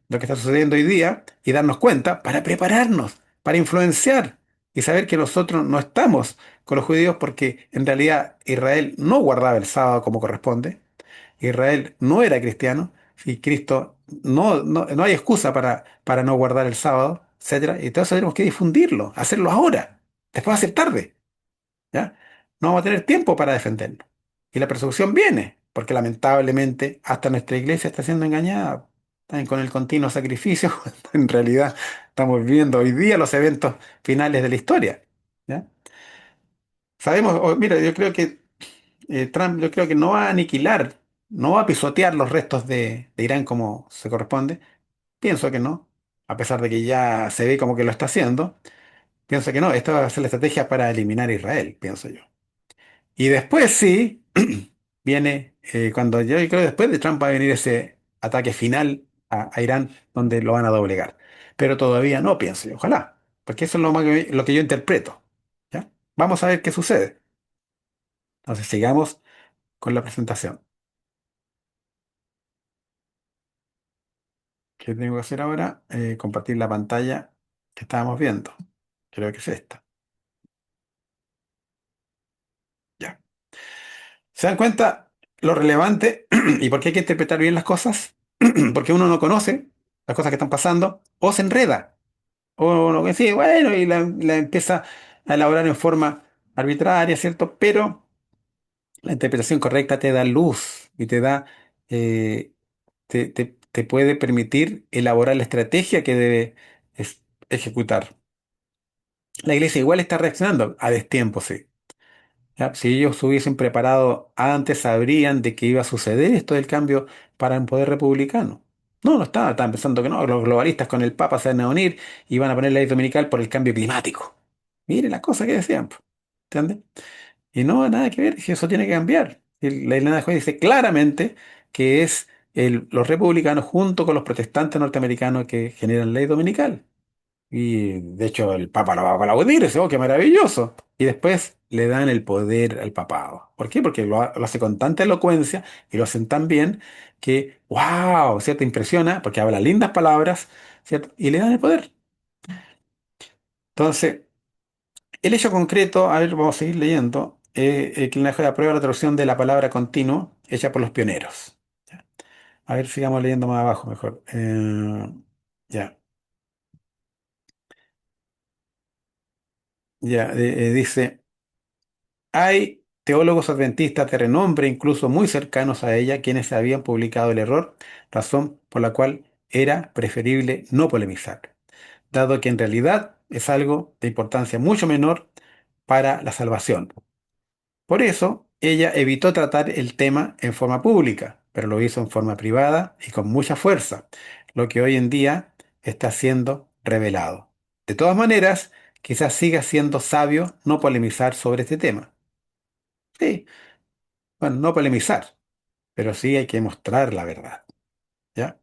lo que está sucediendo hoy día y darnos cuenta para prepararnos, para influenciar y saber que nosotros no estamos con los judíos porque en realidad Israel no guardaba el sábado como corresponde. Israel no era cristiano y Cristo no hay excusa para no guardar el sábado, etcétera. Y todo eso tenemos que difundirlo, hacerlo ahora. Después va a ser tarde, ¿ya? No vamos a tener tiempo para defenderlo. Y la persecución viene, porque lamentablemente hasta nuestra iglesia está siendo engañada. Están con el continuo sacrificio. En realidad estamos viviendo hoy día los eventos finales de la historia, ¿ya? Sabemos, mira, yo creo que Trump, yo creo que no va a aniquilar, no va a pisotear los restos de Irán como se corresponde. Pienso que no, a pesar de que ya se ve como que lo está haciendo. Pienso que no, esta va a ser la estrategia para eliminar a Israel, pienso yo. Y después sí, viene, cuando yo creo que después de Trump va a venir ese ataque final a Irán, donde lo van a doblegar. Pero todavía no, pienso yo, ojalá, porque eso es lo que yo interpreto. ¿Ya? Vamos a ver qué sucede. Entonces sigamos con la presentación. ¿Qué tengo que hacer ahora? Compartir la pantalla que estábamos viendo. Creo que es esta. Ya. ¿Se dan cuenta lo relevante y por qué hay que interpretar bien las cosas? Porque uno no conoce las cosas que están pasando o se enreda. O uno dice, bueno, y la empieza a elaborar en forma arbitraria, ¿cierto? Pero la interpretación correcta te da luz y te da, eh, te puede permitir elaborar la estrategia que debe ejecutar. La iglesia igual está reaccionando a destiempo, sí. ¿Ya? Si ellos se hubiesen preparado antes, sabrían de que iba a suceder esto del cambio para un poder republicano. No, no estaban pensando que no, los globalistas con el Papa se van a unir y van a poner la ley dominical por el cambio climático. Mire las cosas que decían, po, ¿entiendes? Y no, nada que ver, que eso tiene que cambiar. La Isla de Juez dice claramente que es los republicanos junto con los protestantes norteamericanos que generan ley dominical. Y de hecho el Papa lo va a aplaudir, dice, oh, qué maravilloso. Y después le dan el poder al papado. ¿Por qué? Porque lo hace con tanta elocuencia y lo hacen tan bien que, wow, ¿cierto? Impresiona porque habla lindas palabras, ¿cierto? Y le dan el poder. Entonces, el hecho concreto, a ver, vamos a seguir leyendo, que la aprueba la traducción de la palabra continuo hecha por los pioneros. ¿Ya? A ver, sigamos leyendo más abajo mejor. Ya, ya, dice. Hay teólogos adventistas de renombre, incluso muy cercanos a ella, quienes habían publicado el error, razón por la cual era preferible no polemizar, dado que en realidad es algo de importancia mucho menor para la salvación. Por eso, ella evitó tratar el tema en forma pública, pero lo hizo en forma privada y con mucha fuerza, lo que hoy en día está siendo revelado. De todas maneras, quizás siga siendo sabio no polemizar sobre este tema. Sí, bueno, no polemizar, pero sí hay que mostrar la verdad, ¿ya?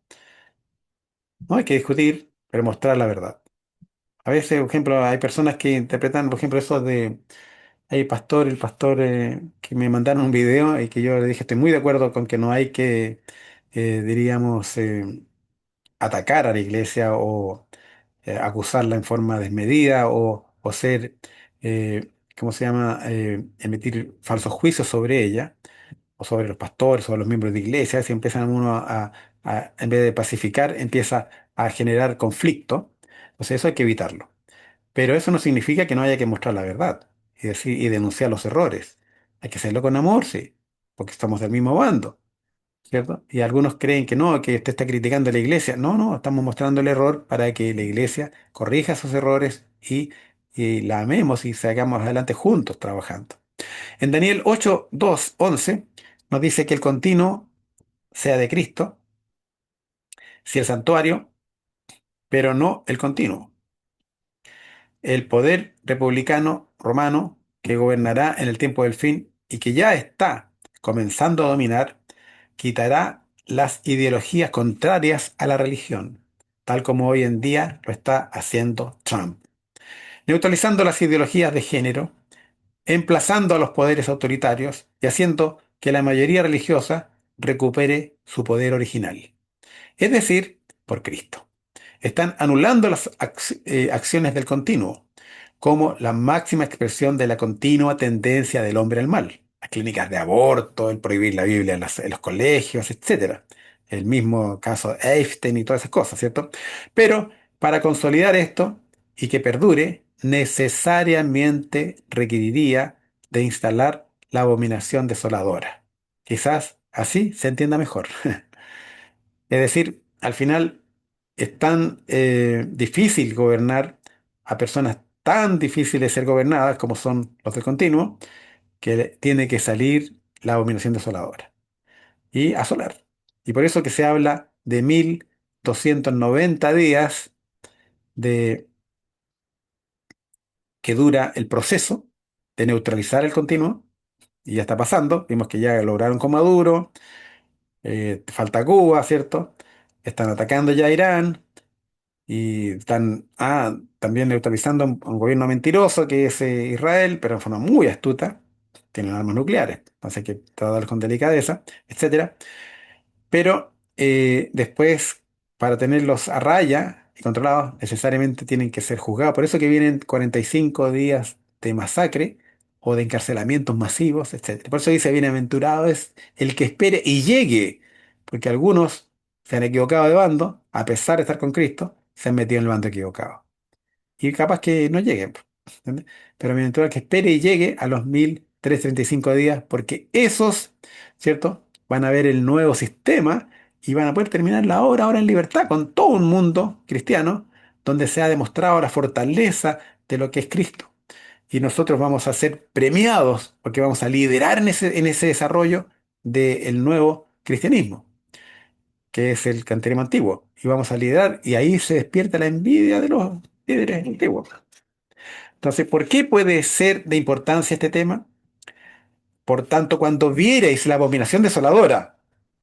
No hay que discutir, pero mostrar la verdad. A veces, por ejemplo, hay personas que interpretan, por ejemplo, eso de, hay el pastor que me mandaron un video y que yo le dije, estoy muy de acuerdo con que no hay que, diríamos, atacar a la iglesia o acusarla en forma desmedida o ser, ¿cómo se llama?, emitir falsos juicios sobre ella o sobre los pastores o los miembros de iglesia, si empiezan uno en vez de pacificar, empieza a generar conflicto. Entonces eso hay que evitarlo. Pero eso no significa que no haya que mostrar la verdad y decir, y denunciar los errores. Hay que hacerlo con amor, sí, porque estamos del mismo bando, ¿cierto? Y algunos creen que no, que usted está criticando a la iglesia. No, no, estamos mostrando el error para que la iglesia corrija esos errores y la amemos y salgamos adelante juntos trabajando. En Daniel 8, 2, 11 nos dice que el continuo sea de Cristo, si el santuario, pero no el continuo. El poder republicano romano que gobernará en el tiempo del fin y que ya está comenzando a dominar, quitará las ideologías contrarias a la religión, tal como hoy en día lo está haciendo Trump, neutralizando las ideologías de género, emplazando a los poderes autoritarios y haciendo que la mayoría religiosa recupere su poder original, es decir, por Cristo. Están anulando las acciones del continuo, como la máxima expresión de la continua tendencia del hombre al mal. Las clínicas de aborto, el prohibir la Biblia en los colegios, etcétera. El mismo caso de Einstein y todas esas cosas, ¿cierto? Pero para consolidar esto y que perdure, necesariamente requeriría de instalar la abominación desoladora. Quizás así se entienda mejor. Es decir, al final es tan difícil gobernar a personas tan difíciles de ser gobernadas como son los del continuo, que tiene que salir la abominación desoladora y asolar. Y por eso que se habla de 1290 días de que dura el proceso de neutralizar el continuo, y ya está pasando. Vimos que ya lograron con Maduro, falta Cuba, ¿cierto? Están atacando ya a Irán. Y están también neutralizando a un gobierno mentiroso que es Israel, pero en forma muy astuta. Tienen armas nucleares, entonces hay que tratarlos con delicadeza, etcétera. Pero después, para tenerlos a raya y controlados, necesariamente tienen que ser juzgados. Por eso que vienen 45 días de masacre o de encarcelamientos masivos, etcétera. Por eso dice, bienaventurado es el que espere y llegue, porque algunos se han equivocado de bando, a pesar de estar con Cristo, se han metido en el bando equivocado y capaz que no lleguen. ¿Entiendes? Pero bienaventurado el que espere y llegue a los 1335 días, porque esos, ¿cierto? Van a ver el nuevo sistema y van a poder terminar la obra ahora en libertad con todo un mundo cristiano donde se ha demostrado la fortaleza de lo que es Cristo. Y nosotros vamos a ser premiados porque vamos a liderar en ese desarrollo del nuevo cristianismo, que es el canterismo antiguo. Y vamos a liderar, y ahí se despierta la envidia de los líderes antiguos. Entonces, ¿por qué puede ser de importancia este tema? Por tanto, cuando viereis la abominación desoladora,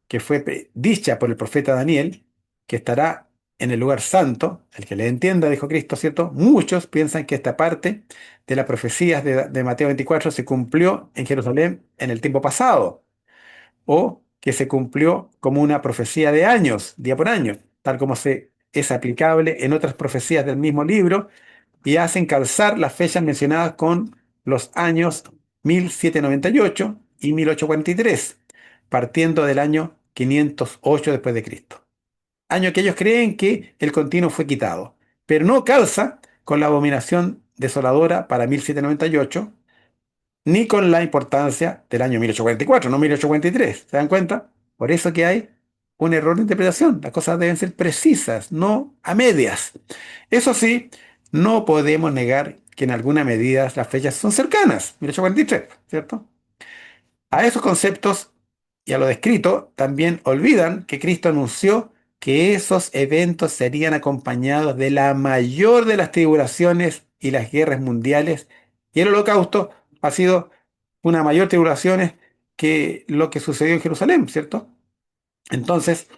que fue dicha por el profeta Daniel, que estará en el lugar santo, el que le entienda, dijo Cristo, ¿cierto? Muchos piensan que esta parte de las profecías de Mateo 24 se cumplió en Jerusalén en el tiempo pasado, o que se cumplió como una profecía de años, día por año, tal como es aplicable en otras profecías del mismo libro, y hacen calzar las fechas mencionadas con los años 1798 y 1843, partiendo del año 508 después de Cristo. Año que ellos creen que el continuo fue quitado, pero no calza con la abominación desoladora para 1798 ni con la importancia del año 1844, no 1843. ¿Se dan cuenta? Por eso que hay un error de interpretación. Las cosas deben ser precisas, no a medias. Eso sí, no podemos negar que en alguna medida las fechas son cercanas, 1843, ¿cierto? A esos conceptos y a lo descrito también olvidan que Cristo anunció que esos eventos serían acompañados de la mayor de las tribulaciones y las guerras mundiales, y el holocausto ha sido una mayor tribulación que lo que sucedió en Jerusalén, ¿cierto? Entonces,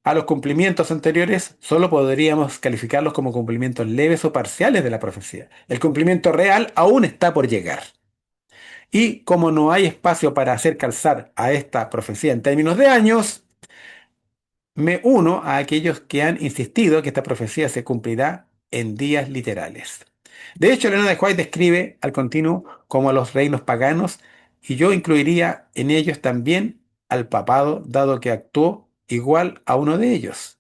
a los cumplimientos anteriores solo podríamos calificarlos como cumplimientos leves o parciales de la profecía. El cumplimiento real aún está por llegar. Y como no hay espacio para hacer calzar a esta profecía en términos de años, me uno a aquellos que han insistido que esta profecía se cumplirá en días literales. De hecho, Elena de White describe al continuo como a los reinos paganos, y yo incluiría en ellos también al papado, dado que actuó igual a uno de ellos,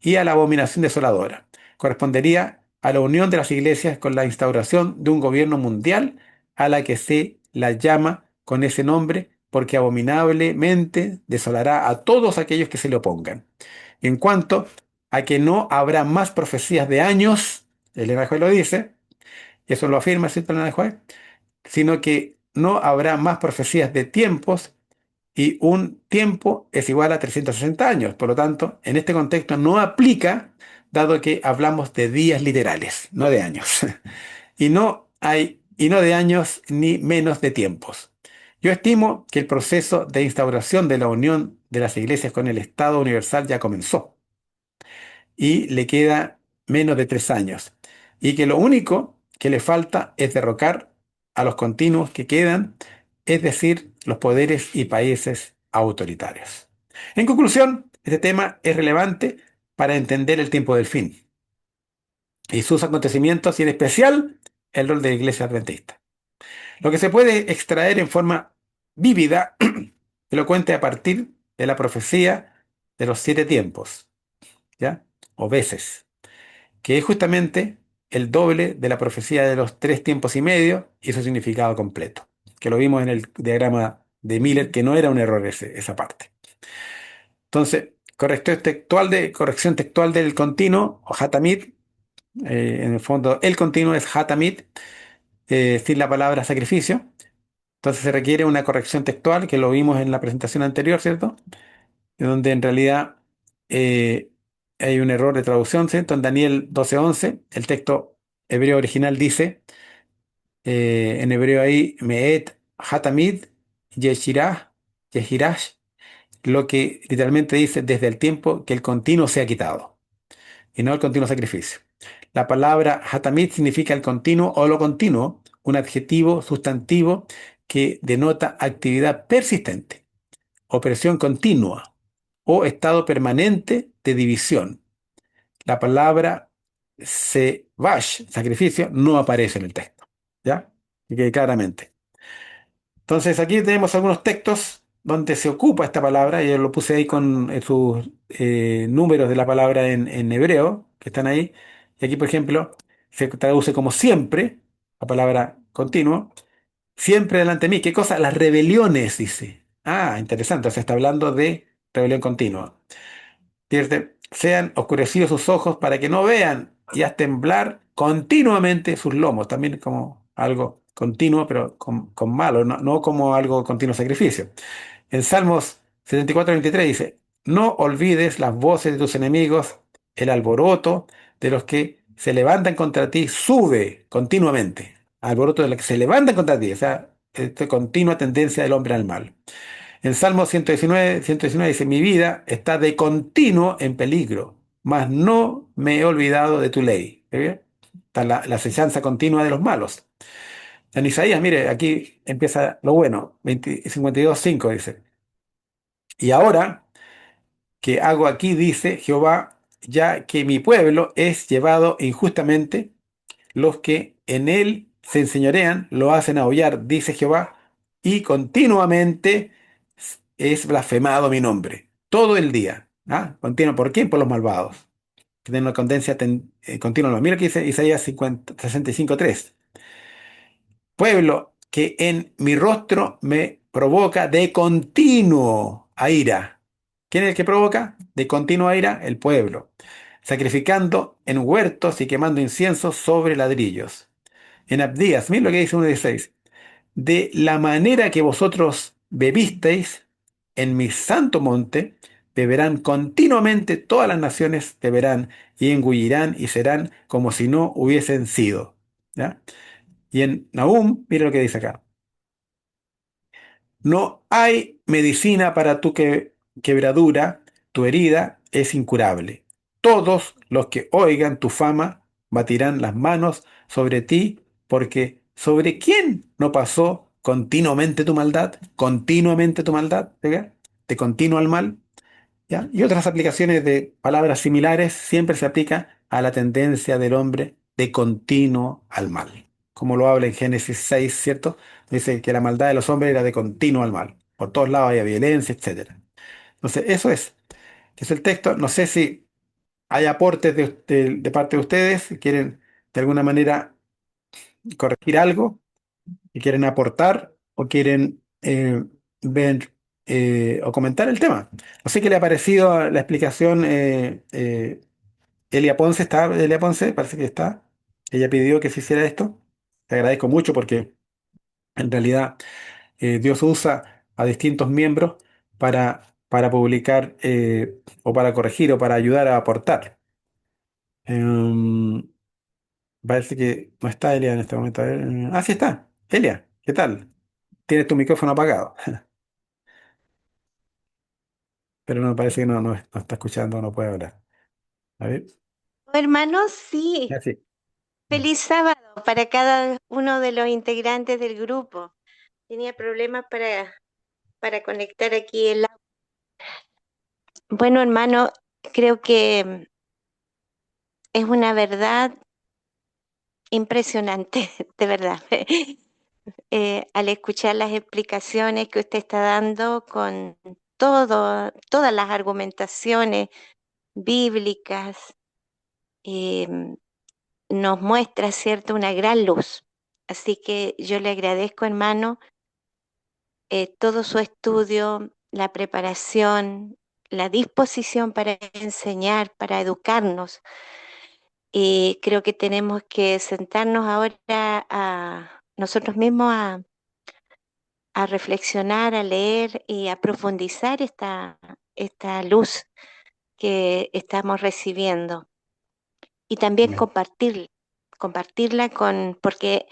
y a la abominación desoladora. Correspondería a la unión de las iglesias con la instauración de un gobierno mundial a la que se la llama con ese nombre, porque abominablemente desolará a todos aquellos que se le opongan. En cuanto a que no habrá más profecías de años, Elena de White lo dice, y eso lo afirma, ¿cierto, Elena de White? Sino que no habrá más profecías de tiempos, y un tiempo es igual a 360 años. Por lo tanto, en este contexto no aplica, dado que hablamos de días literales, no de años. Y no de años ni menos de tiempos. Yo estimo que el proceso de instauración de la unión de las iglesias con el Estado universal ya comenzó y le queda menos de 3 años. Y que lo único que le falta es derrocar a los continuos que quedan, es decir, los poderes y países autoritarios. En conclusión, este tema es relevante para entender el tiempo del fin y sus acontecimientos y en especial el rol de la Iglesia Adventista. Lo que se puede extraer en forma vívida, elocuente a partir de la profecía de los 7 tiempos, ¿ya? O veces, que es justamente el doble de la profecía de los 3 tiempos y medio y su significado completo, que lo vimos en el diagrama de Miller, que no era un error esa parte. Entonces, corrección textual del continuo, o hatamid, en el fondo el continuo es hatamid, sin la palabra sacrificio. Entonces se requiere una corrección textual, que lo vimos en la presentación anterior, ¿cierto? Donde en realidad eh, hay un error de traducción, ¿cierto? En Daniel 12:11, el texto hebreo original dice, en hebreo ahí, Me'et Hatamid Yeshirah, Yeshirash, lo que literalmente dice desde el tiempo que el continuo se ha quitado, y no el continuo sacrificio. La palabra Hatamid significa el continuo o lo continuo, un adjetivo sustantivo que denota actividad persistente, opresión continua o estado permanente de división. La palabra sevash, sacrificio, no aparece en el texto. ¿Ya? Que quede claramente. Entonces aquí tenemos algunos textos donde se ocupa esta palabra, y yo lo puse ahí con sus números de la palabra en hebreo, que están ahí. Y aquí, por ejemplo, se traduce como siempre, la palabra continuo, siempre delante de mí. ¿Qué cosa? Las rebeliones, dice. Ah, interesante. O sea, está hablando de rebelión continua. Dice, sean oscurecidos sus ojos para que no vean y haz temblar continuamente sus lomos. También como algo continuo, pero con malo, no como algo continuo sacrificio. En Salmos 74:23 dice, no olvides las voces de tus enemigos, el alboroto de los que se levantan contra ti, sube continuamente. Alboroto de los que se levantan contra ti, o sea, esta continua tendencia del hombre al mal. En Salmo 119 dice, mi vida está de continuo en peligro, mas no me he olvidado de tu ley. ¿Ve bien? Está la acechanza continua de los malos. En Isaías, mire, aquí empieza lo bueno, 52:5 dice, y ahora que hago aquí, dice Jehová, ya que mi pueblo es llevado injustamente, los que en él se enseñorean lo hacen aullar, dice Jehová, y continuamente es blasfemado mi nombre, todo el día. ¿Ah? Continuo, ¿por quién? Por los malvados, que tienen una condencia continua. Mira que dice Isaías 65:3. Pueblo que en mi rostro me provoca de continuo a ira. ¿Quién es el que provoca? De continuo a ira, el pueblo. Sacrificando en huertos y quemando inciensos sobre ladrillos. En Abdías, miren lo que dice 1:16. De la manera que vosotros bebisteis en mi santo monte, beberán continuamente todas las naciones, beberán y engullirán y serán como si no hubiesen sido. ¿Ya? Y en Nahum, mira lo que dice acá. No hay medicina para tu quebradura, tu herida es incurable. Todos los que oigan tu fama batirán las manos sobre ti, porque ¿sobre quién no pasó continuamente tu maldad? Continuamente tu maldad, ¿verdad? De continuo al mal. ¿Ya? Y otras aplicaciones de palabras similares siempre se aplica a la tendencia del hombre de continuo al mal. Como lo habla en Génesis 6, ¿cierto? Dice que la maldad de los hombres era de continuo al mal. Por todos lados había violencia, etcétera. Entonces, eso es el texto. No sé si hay aportes de parte de ustedes, si quieren de alguna manera corregir algo, si quieren aportar o quieren ver o comentar el tema. No sé qué le ha parecido la explicación. Elia Ponce está, Elia Ponce, parece que está. Ella pidió que se hiciera esto. Te agradezco mucho porque en realidad Dios usa a distintos miembros para publicar o para corregir o para ayudar a aportar. Em, Parece que no está Elia en este momento. A ver, sí está. Elia, ¿qué tal? Tienes tu micrófono apagado. pero no parece que no está escuchando, no puede hablar. A ver, Hermanos, sí, así. feliz sábado para cada uno de los integrantes del grupo. Tenía problemas para conectar aquí el audio. Bueno, hermano, creo que es una verdad impresionante, de verdad. Al escuchar las explicaciones que usted está dando con todas las argumentaciones bíblicas, em, nos muestra, ¿cierto?, una gran luz. Así que yo le agradezco, hermano, todo su estudio, la preparación, la disposición para enseñar, para educarnos. Y creo que tenemos que sentarnos ahora a nosotros mismos a reflexionar, a leer y a profundizar esta luz que estamos recibiendo. Y también Amén. compartirla porque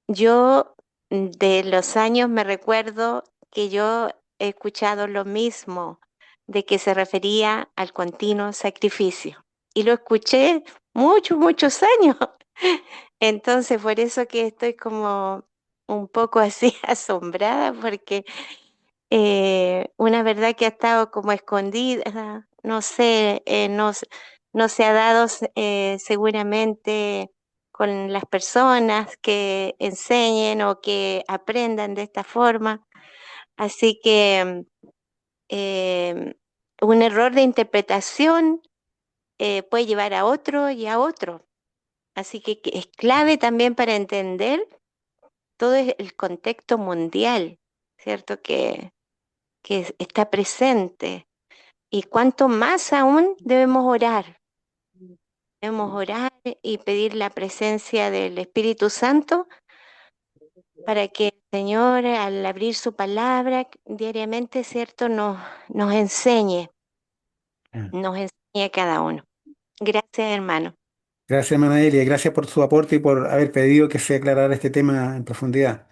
yo de los años me recuerdo que yo he escuchado lo mismo, de que se refería al continuo sacrificio. Y lo escuché muchos, muchos años. Entonces, por eso que estoy como un poco así asombrada, porque una verdad que ha estado como escondida, no sé, no se ha dado seguramente con las personas que enseñen o que aprendan de esta forma. Así que eh, un error de interpretación puede llevar a otro y a otro. Así que es clave también para entender todo el contexto mundial, ¿cierto? Que está presente. Y cuanto más aún debemos orar y pedir la presencia del Espíritu Santo para que el Señor, al abrir su palabra diariamente, ¿cierto?, nos enseñe, Ah. nos enseñe a cada uno. Gracias, hermano. Gracias, hermana Elia, y gracias por su aporte y por haber pedido que se aclarara este tema en profundidad.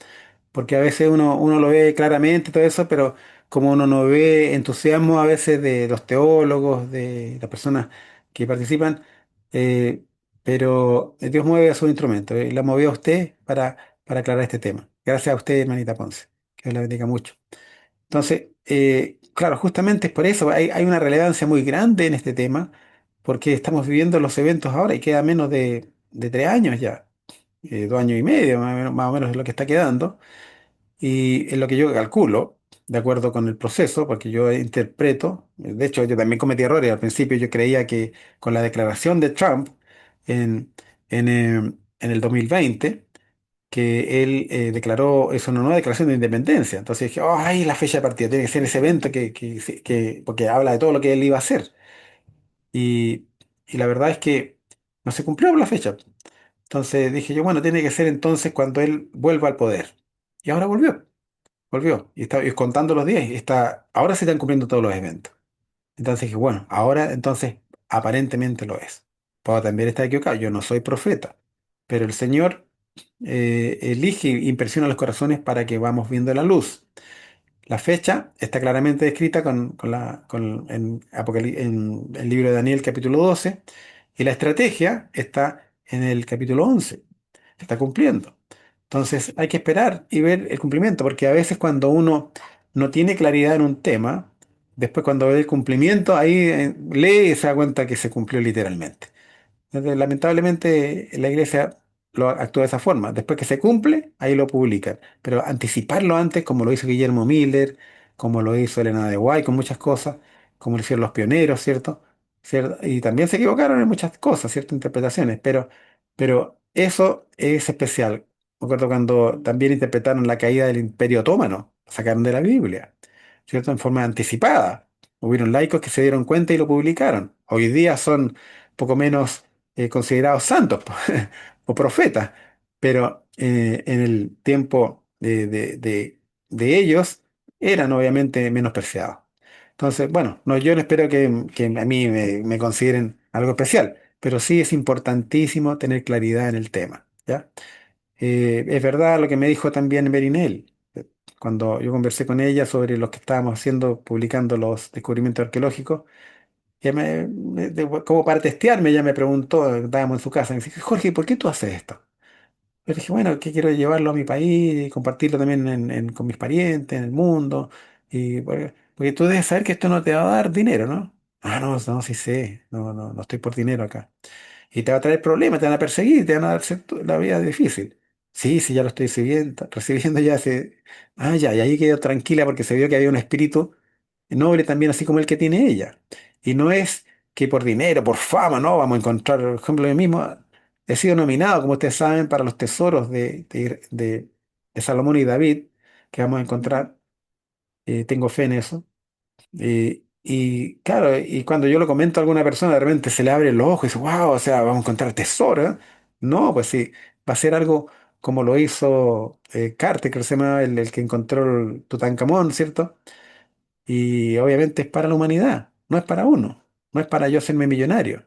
Porque a veces uno lo ve claramente todo eso, pero como uno no ve entusiasmo a veces de los teólogos, de las personas que participan, eh, pero Dios mueve a su instrumento y la movió a usted para aclarar este tema. Gracias a usted, hermanita Ponce. Que Dios la bendiga mucho. Entonces, claro, justamente es por eso, hay una relevancia muy grande en este tema, porque estamos viviendo los eventos ahora y queda menos de 3 años ya, 2 años y medio más o menos es lo que está quedando, y es lo que yo calculo, de acuerdo con el proceso, porque yo interpreto, de hecho yo también cometí errores, al principio yo creía que con la declaración de Trump en, en el 2020, que él declaró, es una nueva declaración de independencia. Entonces dije, oh, ay, la fecha de partida, tiene que ser ese evento porque habla de todo lo que él iba a hacer. Y, y la verdad es que no se cumplió la fecha. Entonces dije yo, bueno, tiene que ser entonces cuando él vuelva al poder. Y ahora volvió. Y está y contando los días. Ahora se están cumpliendo todos los eventos. Entonces dije, bueno, ahora entonces aparentemente lo es. Puedo también estar equivocado, yo no soy profeta, pero el Señor elige e impresiona los corazones para que vamos viendo la luz. La fecha está claramente descrita en el libro de Daniel capítulo 12 y la estrategia está en el capítulo 11. Se está cumpliendo. Entonces hay que esperar y ver el cumplimiento, porque a veces cuando uno no tiene claridad en un tema, después cuando ve el cumplimiento, ahí lee y se da cuenta que se cumplió literalmente. Entonces, lamentablemente la iglesia actúa de esa forma. Después que se cumple, ahí lo publican. Pero anticiparlo antes, como lo hizo Guillermo Miller, como lo hizo Elena de White con muchas cosas, como lo hicieron los pioneros, ¿cierto? Y también se equivocaron en muchas cosas, ciertas interpretaciones, pero eso es especial. Me acuerdo cuando también interpretaron la caída del Imperio Otomano, lo sacaron de la Biblia, ¿cierto? En forma anticipada. Hubieron laicos que se dieron cuenta y lo publicaron. Hoy día son poco menos considerados santos o profetas, pero en el tiempo de ellos eran obviamente menospreciados. Entonces, bueno, no, yo no espero que a mí me consideren algo especial, pero sí es importantísimo tener claridad en el tema, ¿ya? Es verdad lo que me dijo también Berinel. cuando yo conversé con ella sobre lo que estábamos haciendo, publicando los descubrimientos arqueológicos, como para testearme, ella me preguntó, estábamos en su casa, me dice, Jorge, ¿por qué tú haces esto? Yo dije, bueno, que quiero llevarlo a mi país y compartirlo también con mis parientes, en el mundo. Y porque tú debes saber que esto no te va a dar dinero, ¿no? Ah, no, no, sí sé, no estoy por dinero acá. Y te va a traer problemas, te van a perseguir, te van a dar la vida difícil. Sí, sí, ya lo estoy recibiendo, recibiendo ya hace... Ah, ya, y ahí quedó tranquila porque se vio que había un espíritu noble también, así como el que tiene ella. Y no es que por dinero, por fama, no, vamos a encontrar, por ejemplo, yo mismo he sido nominado, como ustedes saben, para los tesoros de Salomón y David, que vamos a encontrar. Tengo fe en eso. Y claro, y cuando yo lo comento a alguna persona, de repente se le abre el ojo y dice, wow, o sea, vamos a encontrar tesoro, ¿eh? No, pues sí, va a ser algo como lo hizo Carter, que se llama el que encontró el Tutankamón, ¿cierto? Y obviamente es para la humanidad, no es para uno, no es para yo hacerme millonario,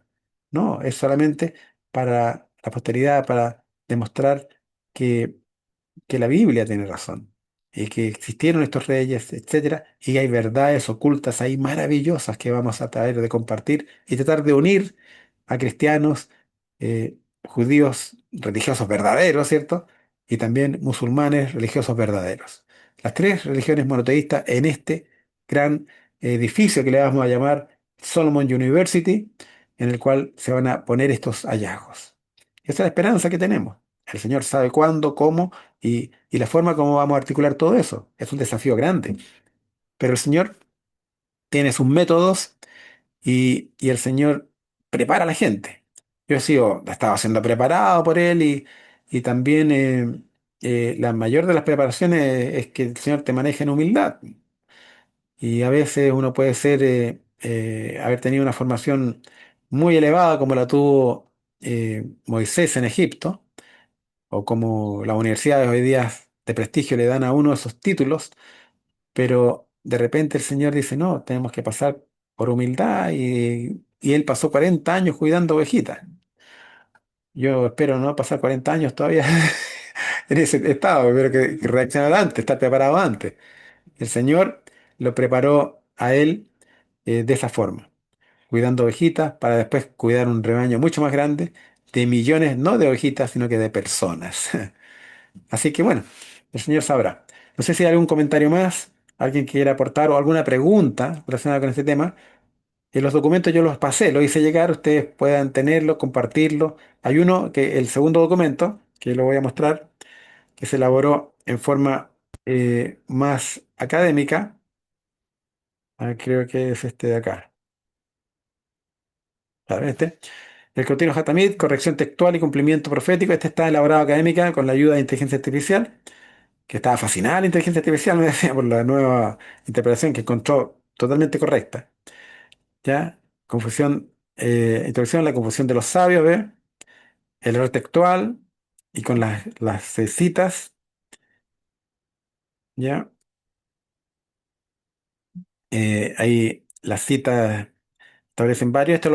no, es solamente para la posteridad, para demostrar que la Biblia tiene razón y que existieron estos reyes, etcétera, y hay verdades ocultas ahí maravillosas que vamos a traer de compartir y tratar de unir a cristianos, judíos religiosos verdaderos, ¿cierto? Y también musulmanes religiosos verdaderos. Las tres religiones monoteístas en este gran edificio que le vamos a llamar Solomon University, en el cual se van a poner estos hallazgos. Esa es la esperanza que tenemos. El Señor sabe cuándo, cómo y la forma como vamos a articular todo eso. Es un desafío grande. Pero el Señor tiene sus métodos y el Señor prepara a la gente. Yo estaba siendo preparado por Él y también la mayor de las preparaciones es que el Señor te maneje en humildad. Y a veces uno puede haber tenido una formación muy elevada como la tuvo Moisés en Egipto o como las universidades hoy día de prestigio le dan a uno esos títulos, pero de repente el Señor dice, no, tenemos que pasar por humildad y Él pasó 40 años cuidando ovejitas. Yo espero no pasar 40 años todavía en ese estado, espero que reaccionar antes, estar preparado antes. El Señor lo preparó a Él de esa forma, cuidando ovejitas para después cuidar un rebaño mucho más grande de millones, no de ovejitas, sino que de personas. Así que bueno, el señor sabrá. No sé si hay algún comentario más, alguien quiera aportar o alguna pregunta relacionada con este tema. En los documentos yo los pasé, los hice llegar, ustedes puedan tenerlo, compartirlo. Hay uno que el segundo documento, que lo voy a mostrar, que se elaboró en forma más académica. Creo que es este de acá. Claro, este. El continuo Hatamid, corrección textual y cumplimiento profético. Este está elaborado académica con la ayuda de inteligencia artificial, que estaba fascinada la inteligencia artificial, me decía, por la nueva interpretación que encontró totalmente correcta. ¿Ya? Confusión, introducción, la confusión de los sabios, ¿ve? El error textual y con las citas, ¿ya? Ahí las citas establecen varios. Esto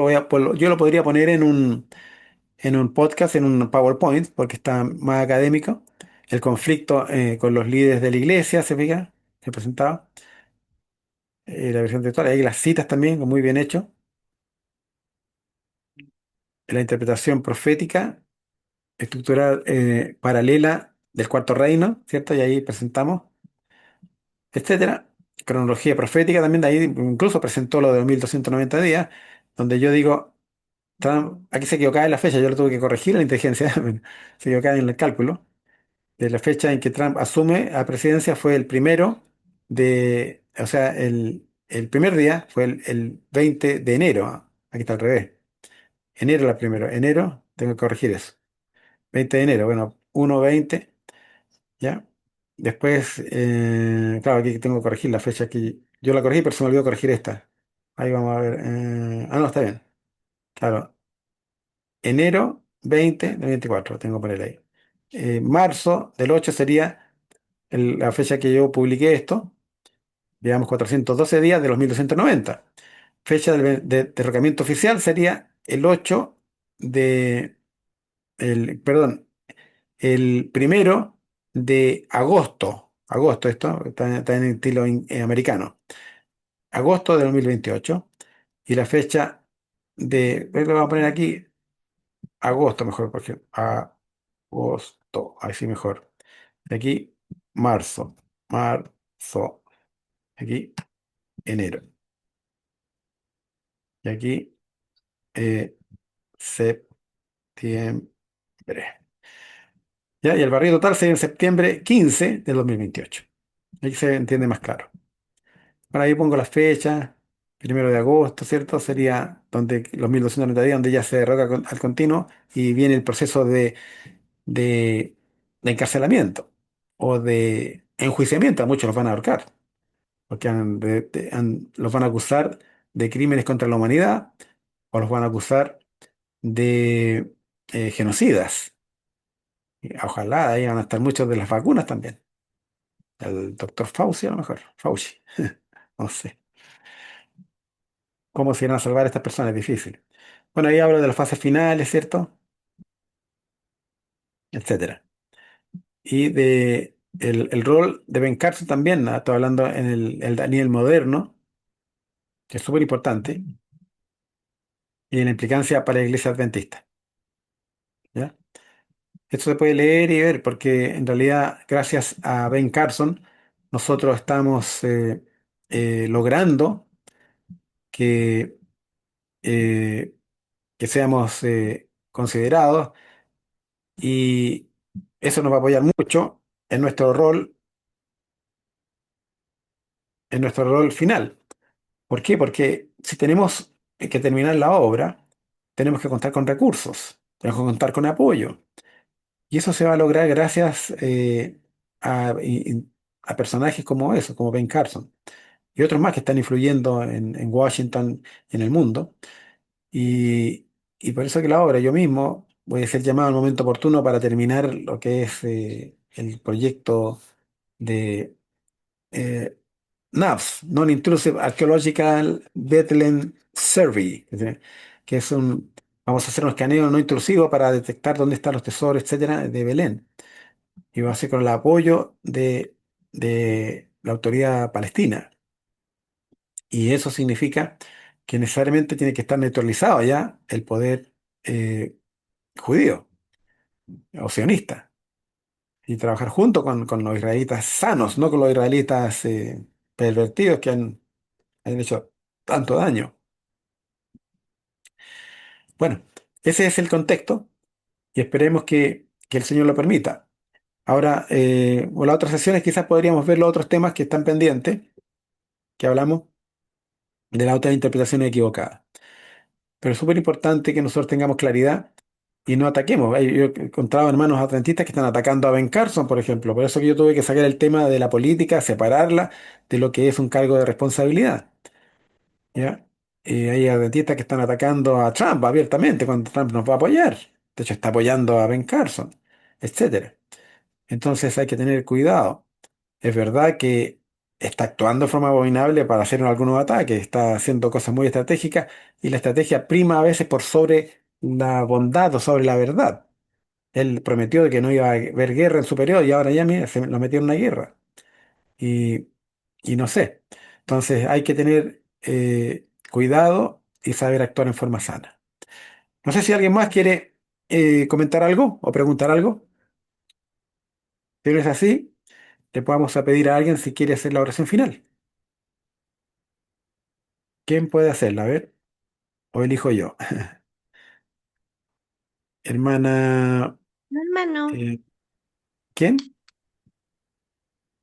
yo lo podría poner en un podcast, en un PowerPoint, porque está más académico. El conflicto con los líderes de la iglesia, ¿se fija? Se presentaba. La versión textual, ahí las citas también, muy bien hecho. La interpretación profética, estructural paralela del cuarto reino, ¿cierto? Y ahí presentamos, etcétera. Cronología profética también, de ahí incluso presentó lo de los 1290 días, donde yo digo, aquí se equivocaba en la fecha, yo lo tuve que corregir en la inteligencia, se equivocaba en el cálculo. De la fecha en que Trump asume a presidencia fue el primero o sea, el primer día fue el 20 de enero. Aquí está al revés. Enero la primero. Enero, tengo que corregir eso. 20 de enero, bueno, 1-20, ¿ya? Después, claro, aquí tengo que corregir la fecha aquí. Yo la corregí, pero se me olvidó corregir esta. Ahí vamos a ver. No, está bien. Claro, enero 20 del 24, tengo que poner ahí. Marzo del 8 sería la fecha que yo publiqué esto. Digamos 412 días de los 1290. Fecha de derrocamiento oficial sería el 8 perdón, el primero de agosto. agosto esto, está en estilo americano. Agosto de 2028. Y la fecha lo voy a poner aquí, agosto mejor, porque agosto, así mejor. De aquí, marzo, aquí, enero. Y aquí, septiembre. ¿Ya? Y el barrido total sería en septiembre 15 de 2028. Ahí se entiende más claro. Bueno, ahí pongo las fechas, 1 de agosto, ¿cierto? Sería donde los 1290 días, donde ya se derroca al continuo y viene el proceso de, de encarcelamiento o de enjuiciamiento. A muchos los van a ahorcar, porque los van a acusar de crímenes contra la humanidad o los van a acusar de genocidas. Y ojalá ahí van a estar muchos de las vacunas también. El doctor Fauci a lo mejor, Fauci, no sé. ¿Cómo se irán a salvar estas personas? Es difícil. Bueno, ahí hablo de las fases finales, ¿cierto? Etcétera. Y de el rol de Ben Carson también, ¿no? Estoy hablando en el Daniel moderno, que es súper importante, y la implicancia para la iglesia adventista. ¿Ya? Esto se puede leer y ver, porque en realidad, gracias a Ben Carson, nosotros estamos logrando que, eh, que seamos considerados, y eso nos va a apoyar mucho en nuestro rol final. ¿Por qué? Porque si tenemos que terminar la obra, tenemos que contar con recursos, tenemos que contar con apoyo. Y eso se va a lograr gracias a personajes como eso, como Ben Carson y otros más que están influyendo en Washington y en el mundo. Y, y por eso que la obra, yo mismo voy a ser llamado al momento oportuno para terminar lo que es el proyecto de eh, NAVS, Non-Intrusive Archaeological Bethlehem Survey, que es vamos a hacer un escaneo no intrusivo para detectar dónde están los tesoros, etcétera, de Belén. Y va a ser con el apoyo de la autoridad palestina. Y eso significa que necesariamente tiene que estar neutralizado ya el poder eh, judío o sionista y trabajar junto con los israelitas sanos, no con los israelitas pervertidos que han hecho tanto daño. Bueno, ese es el contexto y esperemos que el Señor lo permita. Ahora, en las otras sesiones quizás podríamos ver los otros temas que están pendientes, que hablamos de la otra interpretación equivocada. Pero es súper importante que nosotros tengamos claridad y no ataquemos. Yo he encontrado hermanos adventistas que están atacando a Ben Carson, por ejemplo. Por eso que yo tuve que sacar el tema de la política, separarla de lo que es un cargo de responsabilidad. ¿Ya? Hay adventistas que están atacando a Trump abiertamente cuando Trump nos va a apoyar. De hecho, está apoyando a Ben Carson, etcétera. Entonces hay que tener cuidado. Es verdad que está actuando de forma abominable para hacer algunos ataques, está haciendo cosas muy estratégicas y la estrategia prima a veces por sobre la bondad o sobre la verdad. Él prometió de que no iba a haber guerra en su periodo y ahora ya mira, se lo metió en una guerra. Y, y no sé. Entonces hay que tener cuidado y saber actuar en forma sana. No sé si alguien más quiere comentar algo o preguntar algo. Si no es así, le podemos a pedir a alguien si quiere hacer la oración final. ¿Quién puede hacerla? A ver, o elijo yo. Hermana, No, hermano, eh, ¿quién?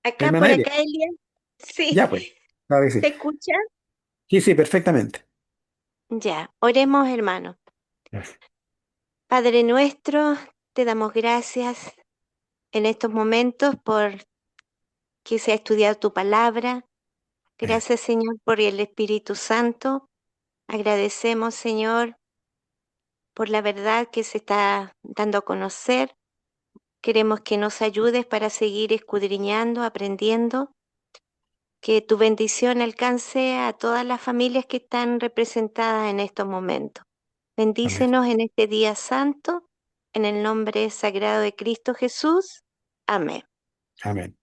acá Hermana por Elia. acá, Elia. Ya Sí, pues, claro que sí. ¿se escucha? Sí, sí, perfectamente. Ya, oremos, hermano. Gracias. Padre nuestro, te damos gracias en estos momentos por que se ha estudiado tu palabra. Eh, Gracias, Señor, por el Espíritu Santo. Agradecemos, Señor, por la verdad que se está dando a conocer. Queremos que nos ayudes para seguir escudriñando, aprendiendo, que tu bendición alcance a todas las familias que están representadas en estos momentos. amén. Bendícenos en este día santo, en el nombre sagrado de Cristo Jesús. Amén. Amén.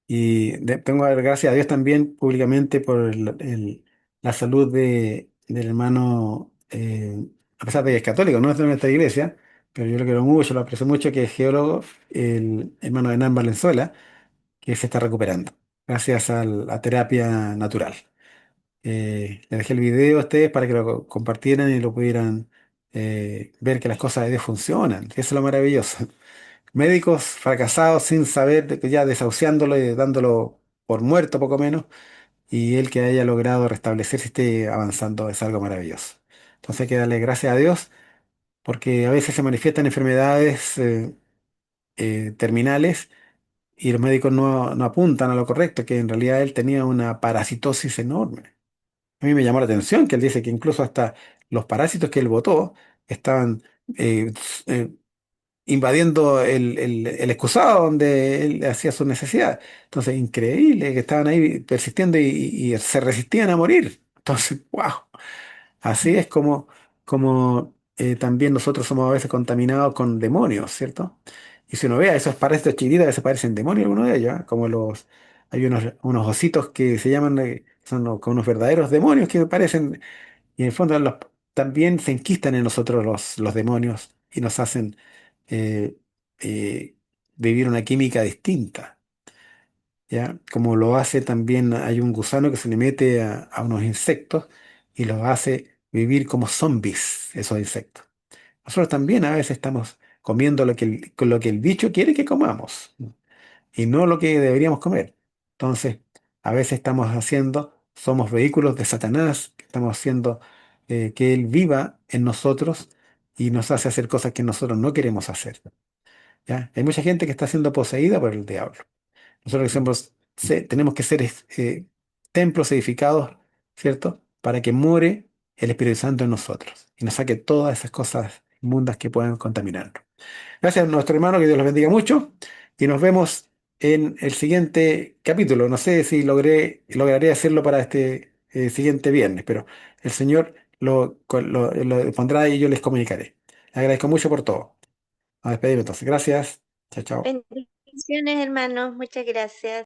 Tengo que dar gracias a Dios también públicamente por la salud del hermano, a pesar de que es católico, no es de nuestra iglesia, pero yo lo quiero mucho, lo aprecio mucho, que es geólogo, el hermano Hernán Valenzuela, que se está recuperando gracias a la terapia natural. Le dejé el video a ustedes para que lo compartieran y lo pudieran ver que las cosas de Dios funcionan. Eso es lo maravilloso. Médicos fracasados sin saber, ya desahuciándolo y dándolo por muerto poco menos, y él que haya logrado restablecerse y esté avanzando es algo maravilloso. Entonces hay que darle gracias a Dios porque a veces se manifiestan enfermedades terminales y los médicos no apuntan a lo correcto, que en realidad él tenía una parasitosis enorme. A mí me llamó la atención que él dice que incluso hasta los parásitos que él botó estaban eh, eh, invadiendo el excusado donde él hacía sus necesidades. Entonces, increíble que estaban ahí persistiendo y se resistían a morir. Entonces, wow. Así es como también nosotros somos a veces contaminados con demonios, ¿cierto? Y si uno ve a esos parásitos chiquititos, a veces parecen demonios algunos de ellos, ¿ah? Como hay unos ositos que se llaman, son como unos verdaderos demonios que parecen, y en el fondo también se enquistan en nosotros los demonios y nos hacen eh, eh, vivir una química distinta, ¿ya? Como lo hace también, hay un gusano que se le mete a unos insectos y los hace vivir como zombies, esos insectos. Nosotros también a veces estamos comiendo con lo que el bicho quiere que comamos y no lo que deberíamos comer. Entonces, a veces somos vehículos de Satanás, que estamos haciendo que Él viva en nosotros y nos hace hacer cosas que nosotros no queremos hacer. ¿Ya? Hay mucha gente que está siendo poseída por el diablo. Nosotros que tenemos que ser templos edificados, ¿cierto? Para que more el Espíritu Santo en nosotros y nos saque todas esas cosas inmundas que puedan contaminarnos. Gracias a nuestro hermano, que Dios los bendiga mucho y nos vemos en el siguiente capítulo. No sé si lograré hacerlo para este siguiente viernes, pero el Señor lo pondrá y yo les comunicaré. Le agradezco mucho por todo. Nos despedimos entonces. Gracias. Chao, chao. Bendiciones, hermanos. Muchas gracias.